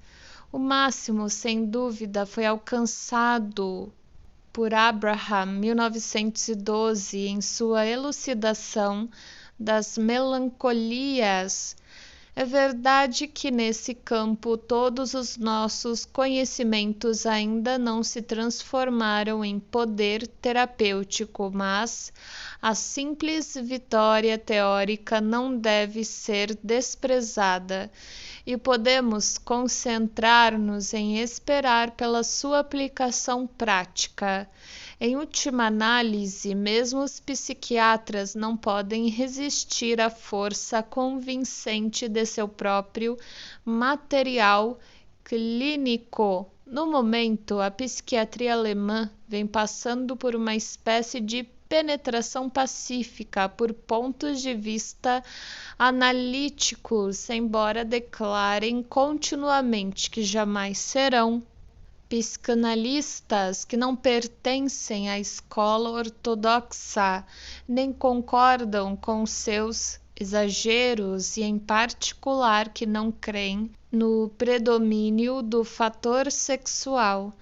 Speaker 1: O máximo, sem dúvida, foi alcançado por Abraham, 1912, em sua elucidação das melancolias. É verdade que nesse campo todos os nossos conhecimentos ainda não se transformaram em poder terapêutico, mas a simples vitória teórica não deve ser desprezada e podemos concentrar-nos em esperar pela sua aplicação prática. Em última análise, mesmo os psiquiatras não podem resistir à força convincente de seu próprio material clínico. No momento, a psiquiatria alemã vem passando por uma espécie de penetração pacífica por pontos de vista analíticos, embora declarem continuamente que jamais serão psicanalistas, que não pertencem à escola ortodoxa, nem concordam com seus exageros e, em particular, que não creem no predomínio do fator sexual.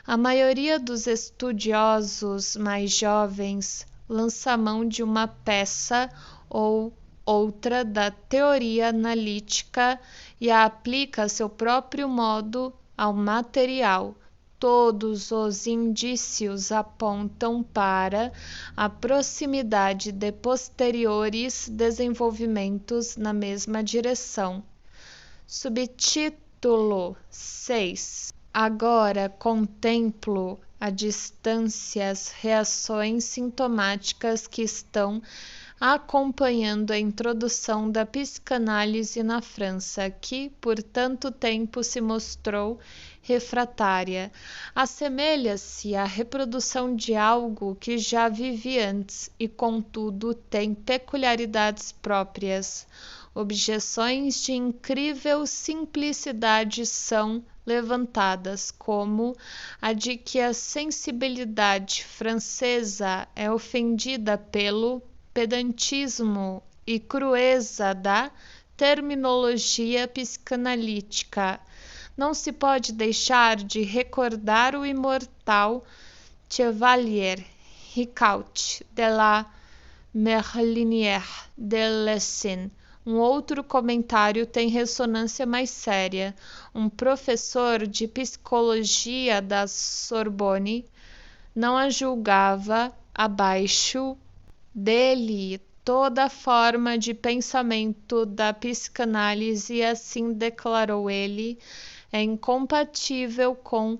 Speaker 1: A maioria dos estudiosos mais jovens lança mão de uma peça ou outra da teoria analítica e a aplica a seu próprio modo ao material. Todos os indícios apontam para a proximidade de posteriores desenvolvimentos na mesma direção. Subtítulo 6. Agora contemplo à distância as reações sintomáticas que estão acompanhando a introdução da psicanálise na França, que por tanto tempo se mostrou refratária. Assemelha-se à reprodução de algo que já vive antes e, contudo, tem peculiaridades próprias. Objeções de incrível simplicidade são levantadas, como a de que a sensibilidade francesa é ofendida pelo pedantismo e crueza da terminologia psicanalítica. Não se pode deixar de recordar o imortal Chevalier Ricaut de la Merlinière de Lessing. Um outro comentário tem ressonância mais séria. Um professor de psicologia da Sorbonne não a julgava abaixo dele toda forma de pensamento da psicanálise, assim declarou ele, é incompatível com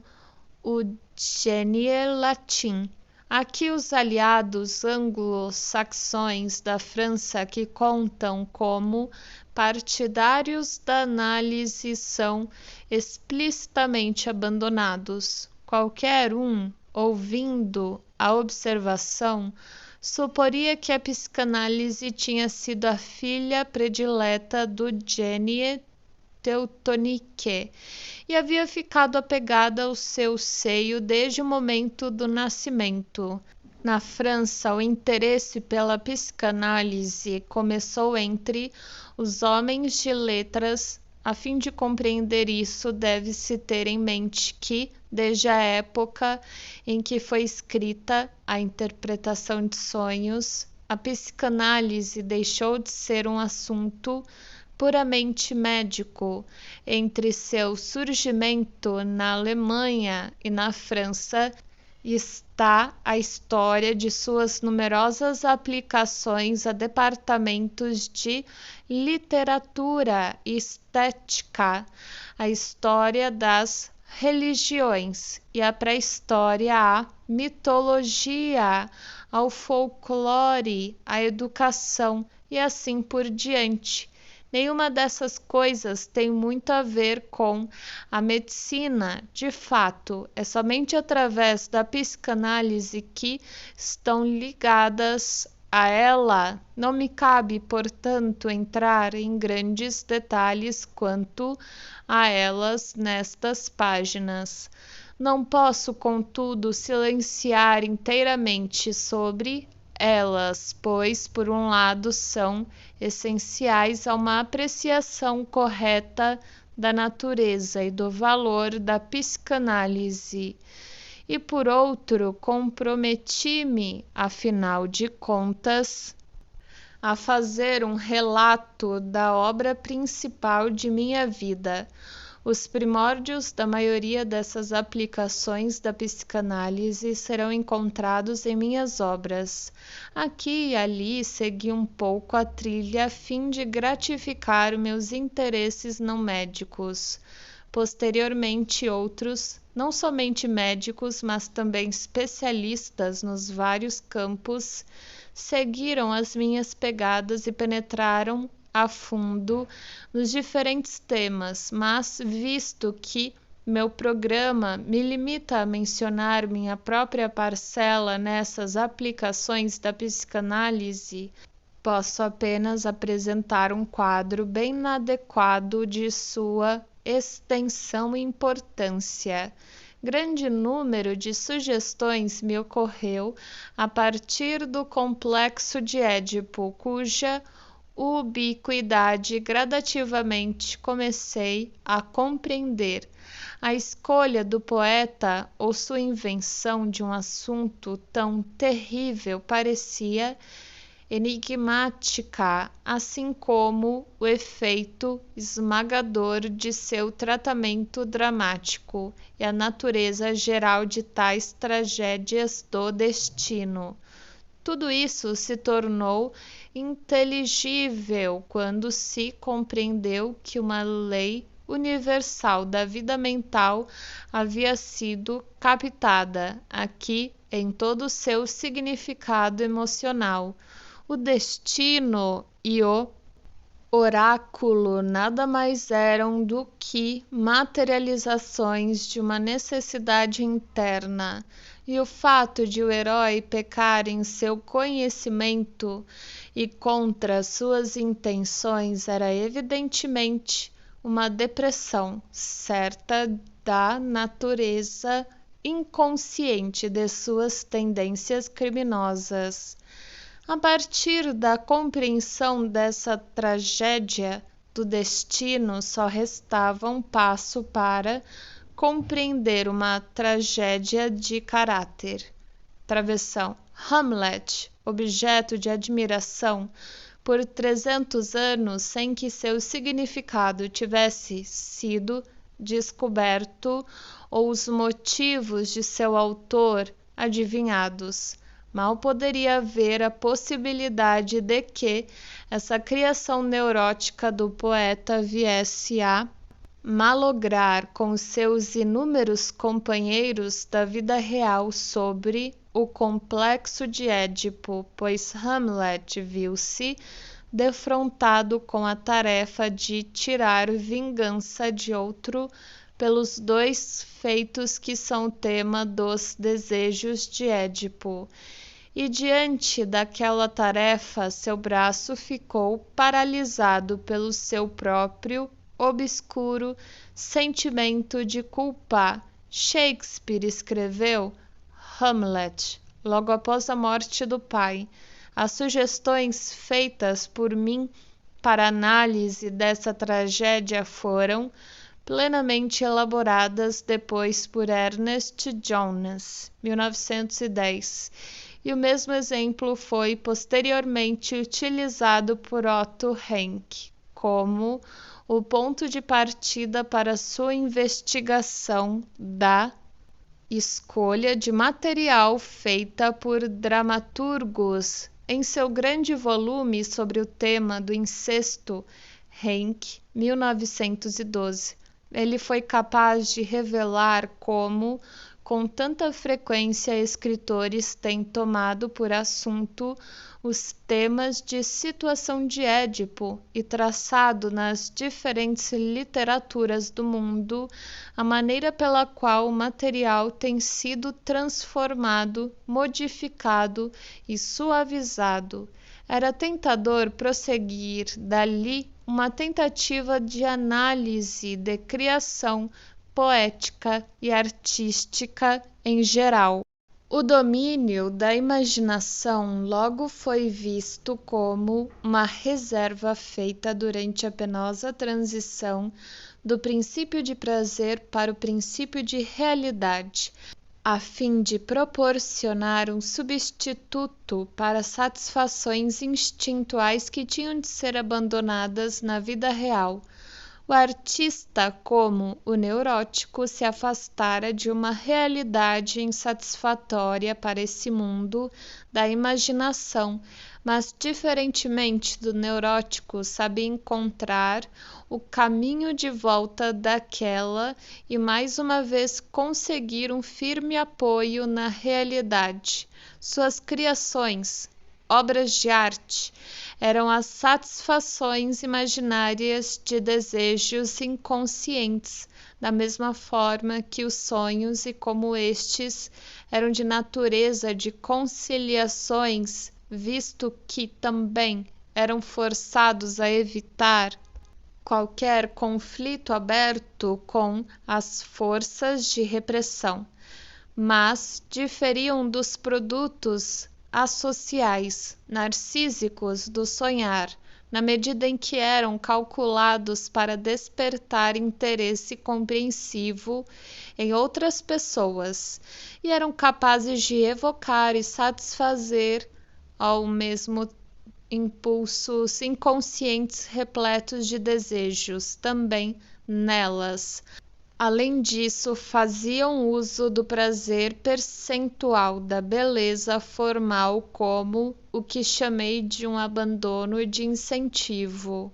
Speaker 1: o genie latim. Aqui os aliados anglo-saxões da França que contam como partidários da análise são explicitamente abandonados. Qualquer um, ouvindo a observação, suporia que a psicanálise tinha sido a filha predileta do genie Teutonique e havia ficado apegada ao seu seio desde o momento do nascimento. Na França, o interesse pela psicanálise começou entre os homens de letras. A fim de compreender isso, deve-se ter em mente que, desde a época em que foi escrita a Interpretação de Sonhos, a psicanálise deixou de ser um assunto puramente médico. Entre seu surgimento na Alemanha e na França está a história de suas numerosas aplicações a departamentos de literatura e estética, a história das religiões e a pré-história à mitologia, ao folclore, à educação e assim por diante. Nenhuma dessas coisas tem muito a ver com a medicina. De fato, é somente através da psicanálise que estão ligadas a ela. Não me cabe, portanto, entrar em grandes detalhes quanto a elas nestas páginas. Não posso, contudo, silenciar inteiramente sobre elas, pois, por um lado, são essenciais a uma apreciação correta da natureza e do valor da psicanálise, e por outro, comprometi-me, afinal de contas, a fazer um relato da obra principal de minha vida. Os primórdios da maioria dessas aplicações da psicanálise serão encontrados em minhas obras. Aqui e ali segui um pouco a trilha a fim de gratificar meus interesses não médicos. Posteriormente, outros, não somente médicos, mas também especialistas nos vários campos, seguiram as minhas pegadas e penetraram a fundo nos diferentes temas, mas visto que meu programa me limita a mencionar minha própria parcela nessas aplicações da psicanálise, posso apenas apresentar um quadro bem inadequado de sua extensão e importância. Grande número de sugestões me ocorreu a partir do complexo de Édipo, cuja ubiquidade gradativamente comecei a compreender. A escolha do poeta ou sua invenção de um assunto tão terrível parecia enigmática, assim como o efeito esmagador de seu tratamento dramático e a natureza geral de tais tragédias do destino. Tudo isso se tornou inteligível quando se compreendeu que uma lei universal da vida mental havia sido captada aqui em todo o seu significado emocional. O destino e o oráculo nada mais eram do que materializações de uma necessidade interna, e o fato de o herói pecar em seu conhecimento e contra suas intenções era evidentemente uma depressão certa da natureza inconsciente de suas tendências criminosas. A partir da compreensão dessa tragédia do destino, só restava um passo para compreender uma tragédia de caráter. Travessão. Hamlet, objeto de admiração por 300 anos sem que seu significado tivesse sido descoberto ou os motivos de seu autor adivinhados. Mal poderia haver a possibilidade de que essa criação neurótica do poeta viesse a malograr com seus inúmeros companheiros da vida real sobre o complexo de Édipo, pois Hamlet viu-se defrontado com a tarefa de tirar vingança de outro pelos dois feitos que são tema dos desejos de Édipo. E diante daquela tarefa, seu braço ficou paralisado pelo seu próprio obscuro sentimento de culpa. Shakespeare escreveu Hamlet logo após a morte do pai. As sugestões feitas por mim para análise dessa tragédia foram plenamente elaboradas depois por Ernest Jones, 1910, e o mesmo exemplo foi posteriormente utilizado por Otto Rank como o ponto de partida para sua investigação da escolha de material feita por dramaturgos. Em seu grande volume sobre o tema do incesto, Rank, 1912, ele foi capaz de revelar como, com tanta frequência, escritores têm tomado por assunto os temas de situação de Édipo e traçado nas diferentes literaturas do mundo a maneira pela qual o material tem sido transformado, modificado e suavizado. Era tentador prosseguir dali uma tentativa de análise de criação poética e artística em geral. O domínio da imaginação logo foi visto como uma reserva feita durante a penosa transição do princípio de prazer para o princípio de realidade, a fim de proporcionar um substituto para satisfações instintuais que tinham de ser abandonadas na vida real. O artista, como o neurótico, se afastara de uma realidade insatisfatória para esse mundo da imaginação, mas, diferentemente do neurótico, sabia encontrar o caminho de volta daquela e mais uma vez conseguir um firme apoio na realidade. Suas criações, obras de arte, eram as satisfações imaginárias de desejos inconscientes, da mesma forma que os sonhos, e como estes eram de natureza de conciliações, visto que também eram forçados a evitar qualquer conflito aberto com as forças de repressão, mas diferiam dos produtos associais, narcísicos do sonhar, na medida em que eram calculados para despertar interesse compreensivo em outras pessoas e eram capazes de evocar e satisfazer ao mesmo impulsos inconscientes repletos de desejos também nelas. Além disso, faziam uso do prazer percentual da beleza formal como o que chamei de um abandono de incentivo.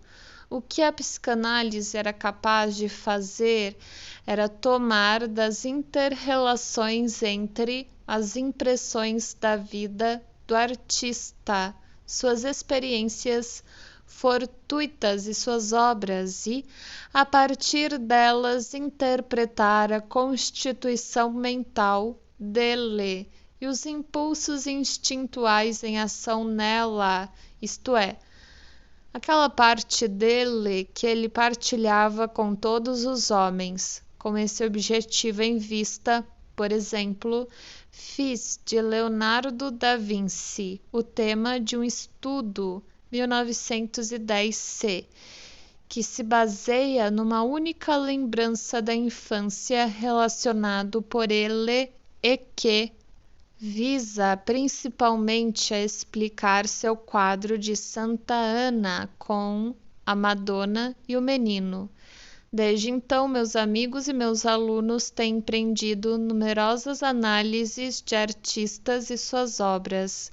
Speaker 1: O que a psicanálise era capaz de fazer era tomar das inter-relações entre as impressões da vida do artista, suas experiências fortuitas e suas obras e, a partir delas, interpretar a constituição mental dele e os impulsos instintuais em ação nela, isto é, aquela parte dele que ele partilhava com todos os homens. Com esse objetivo em vista, por exemplo, fiz de Leonardo da Vinci o tema de um estudo 1910c, que se baseia numa única lembrança da infância relacionado por ele e que visa principalmente a explicar seu quadro de Santa Ana com a Madonna e o menino. Desde então, meus amigos e meus alunos têm empreendido numerosas análises de artistas e suas obras.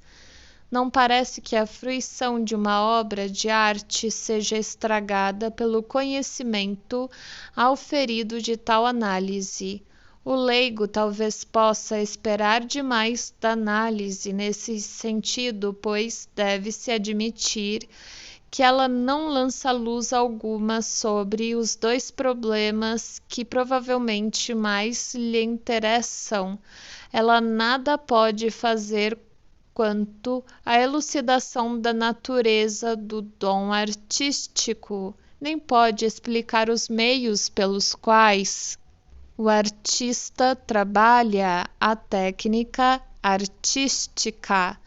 Speaker 1: Não parece que a fruição de uma obra de arte seja estragada pelo conhecimento auferido de tal análise. O leigo talvez possa esperar demais da análise nesse sentido, pois deve-se admitir que ela não lança luz alguma sobre os dois problemas que provavelmente mais lhe interessam. Ela nada pode fazer quanto à elucidação da natureza do dom artístico, nem pode explicar os meios pelos quais o artista trabalha a técnica artística.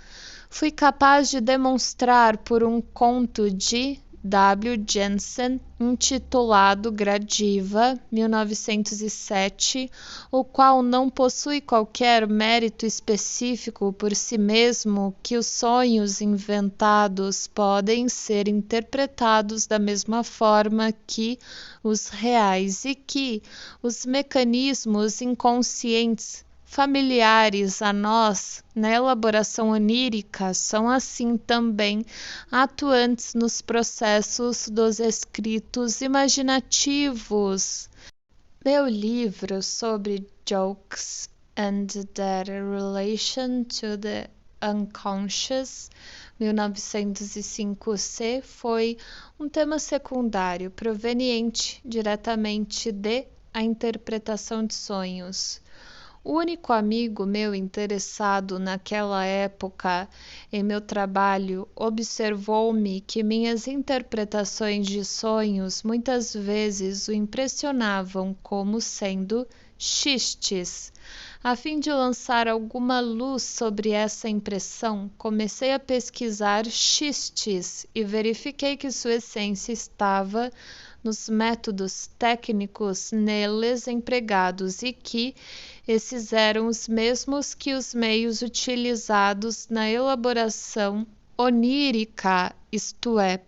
Speaker 1: Fui capaz de demonstrar por um conto de W. Jensen, intitulado Gradiva, 1907, o qual não possui qualquer mérito específico por si mesmo, que os sonhos inventados podem ser interpretados da mesma forma que os reais e que os mecanismos inconscientes familiares a nós na elaboração onírica são assim também atuantes nos processos dos escritos imaginativos. Meu livro sobre jokes and their relation to the unconscious, 1905c, foi um tema secundário proveniente diretamente de A Interpretação de Sonhos. O único amigo meu interessado naquela época em meu trabalho observou-me que minhas interpretações de sonhos muitas vezes o impressionavam como sendo xistes. A fim de lançar alguma luz sobre essa impressão, comecei a pesquisar xistes e verifiquei que sua essência estava nos métodos técnicos neles empregados e que esses eram os mesmos que os meios utilizados na elaboração onírica, isto é,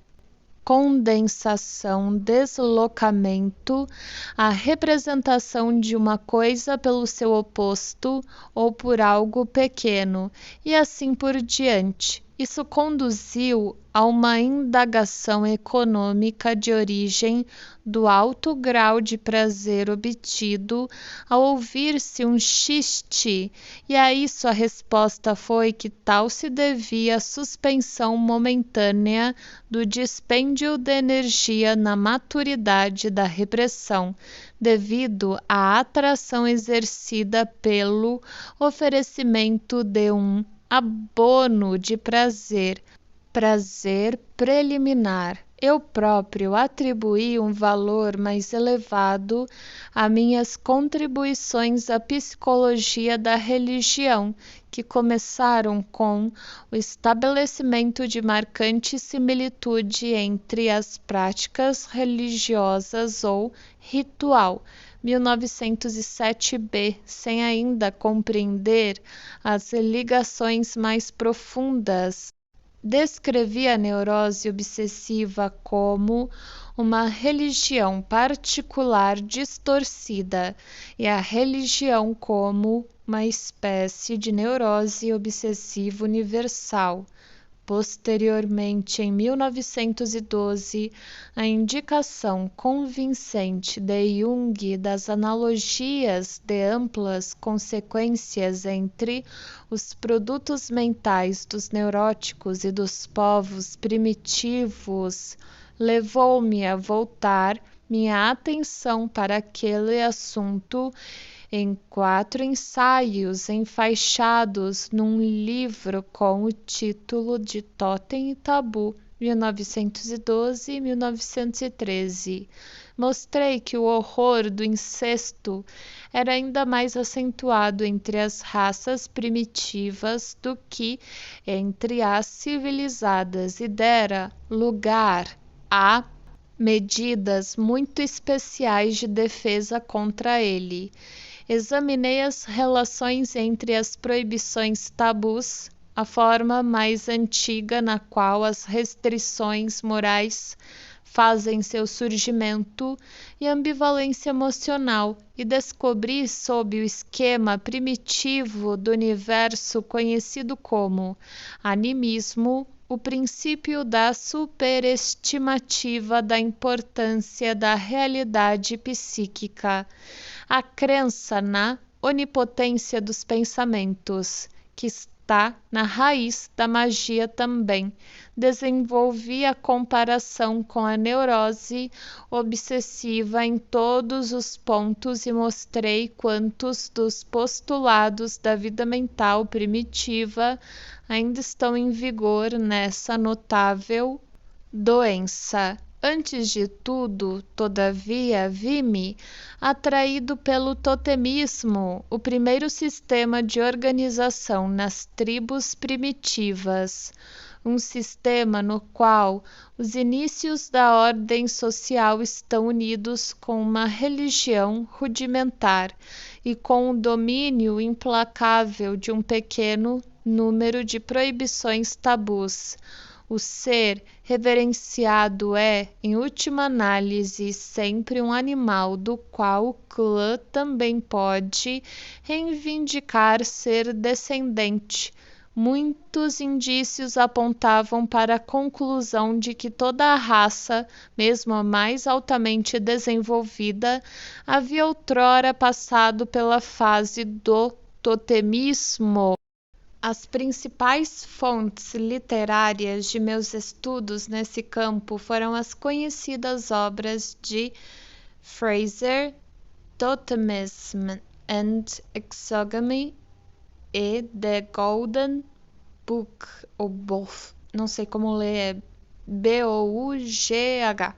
Speaker 1: condensação, deslocamento, a representação de uma coisa pelo seu oposto ou por algo pequeno, e assim por diante. Isso conduziu a uma indagação econômica de origem do alto grau de prazer obtido ao ouvir-se um xiste, e a isso a resposta foi que tal se devia à suspensão momentânea do dispêndio de energia na maturidade da repressão, devido à atração exercida pelo oferecimento de um abono de prazer preliminar. Eu próprio atribuí um valor mais elevado a minhas contribuições à psicologia da religião, que começaram com o estabelecimento de marcante similitude entre as práticas religiosas ou ritual, 1907b, sem ainda compreender as ligações mais profundas. Descrevi a neurose obsessiva como uma religião particular distorcida e a religião como uma espécie de neurose obsessiva universal. Posteriormente, em 1912, a indicação convincente de Jung das analogias de amplas consequências entre os produtos mentais dos neuróticos e dos povos primitivos levou-me a voltar minha atenção para aquele assunto em 4 ensaios enfaixados num livro com o título de Totem e Tabu, 1912 e 1913. Mostrei que o horror do incesto era ainda mais acentuado entre as raças primitivas do que entre as civilizadas e dera lugar a medidas muito especiais de defesa contra ele. Examinei as relações entre as proibições tabus, a forma mais antiga na qual as restrições morais fazem seu surgimento e ambivalência emocional, e descobri sob o esquema primitivo do universo conhecido como animismo o princípio da superestimativa da importância da realidade psíquica, a crença na onipotência dos pensamentos, que está na raiz da magia também. Desenvolvi a comparação com a neurose obsessiva em todos os pontos e mostrei quantos dos postulados da vida mental primitiva ainda estão em vigor nessa notável doença. Antes de tudo, todavia, vi-me atraído pelo totemismo, o primeiro sistema de organização nas tribos primitivas, um sistema no qual os inícios da ordem social estão unidos com uma religião rudimentar e com o domínio implacável de um pequeno número de proibições tabus. O ser reverenciado é, em última análise, sempre um animal do qual o clã também pode reivindicar ser descendente. Muitos indícios apontavam para a conclusão de que toda a raça, mesmo a mais altamente desenvolvida, havia outrora passado pela fase do totemismo. As principais fontes literárias de meus estudos nesse campo foram as conhecidas obras de Frazer, Totemism and Exogamy e The Golden Book, ou Bough, não sei como ler, é B-O-U-G-H.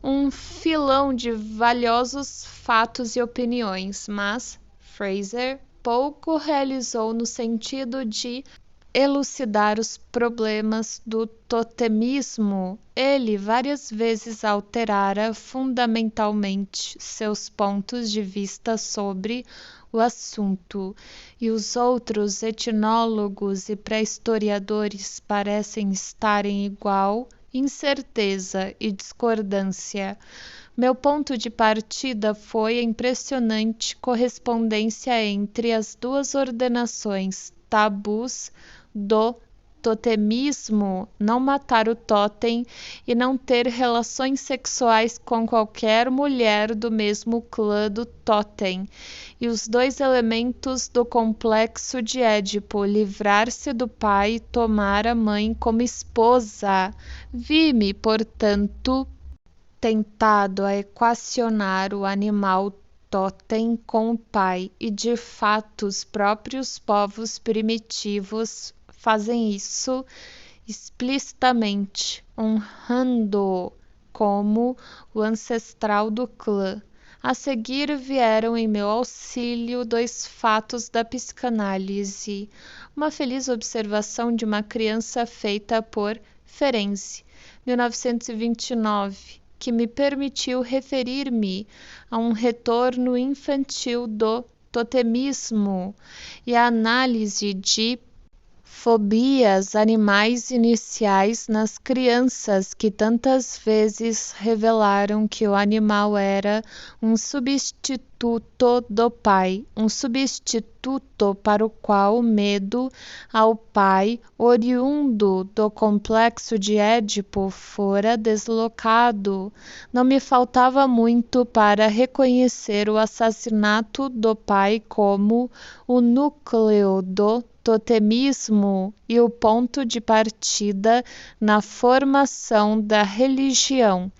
Speaker 1: Um filão de valiosos fatos e opiniões, mas Frazer pouco realizou no sentido de elucidar os problemas do totemismo. Ele várias vezes alterara fundamentalmente seus pontos de vista sobre o assunto, e os outros etnólogos e pré-historiadores parecem estar em igual incerteza e discordância. Meu ponto de partida foi a impressionante correspondência entre as duas ordenações tabus do totemismo, não matar o totem e não ter relações sexuais com qualquer mulher do mesmo clã do totem, e os dois elementos do complexo de Édipo, livrar-se do pai e tomar a mãe como esposa. Vi-me, portanto, tentado a equacionar o animal totem com o pai, e de fato os próprios povos primitivos fazem isso explicitamente, honrando-o como o ancestral do clã. A seguir vieram em meu auxílio dois fatos da psicanálise. Uma feliz observação de uma criança feita por Ferenczi, 1929, que me permitiu referir-me a um retorno infantil do totemismo e a análise de fobias animais iniciais nas crianças, que tantas vezes revelaram que o animal era um substituto do pai, um substituto para o qual o medo ao pai, oriundo do complexo de Édipo, fora deslocado. Não me faltava muito para reconhecer o assassinato do pai como o núcleo do totemismo e o ponto de partida na formação da religião.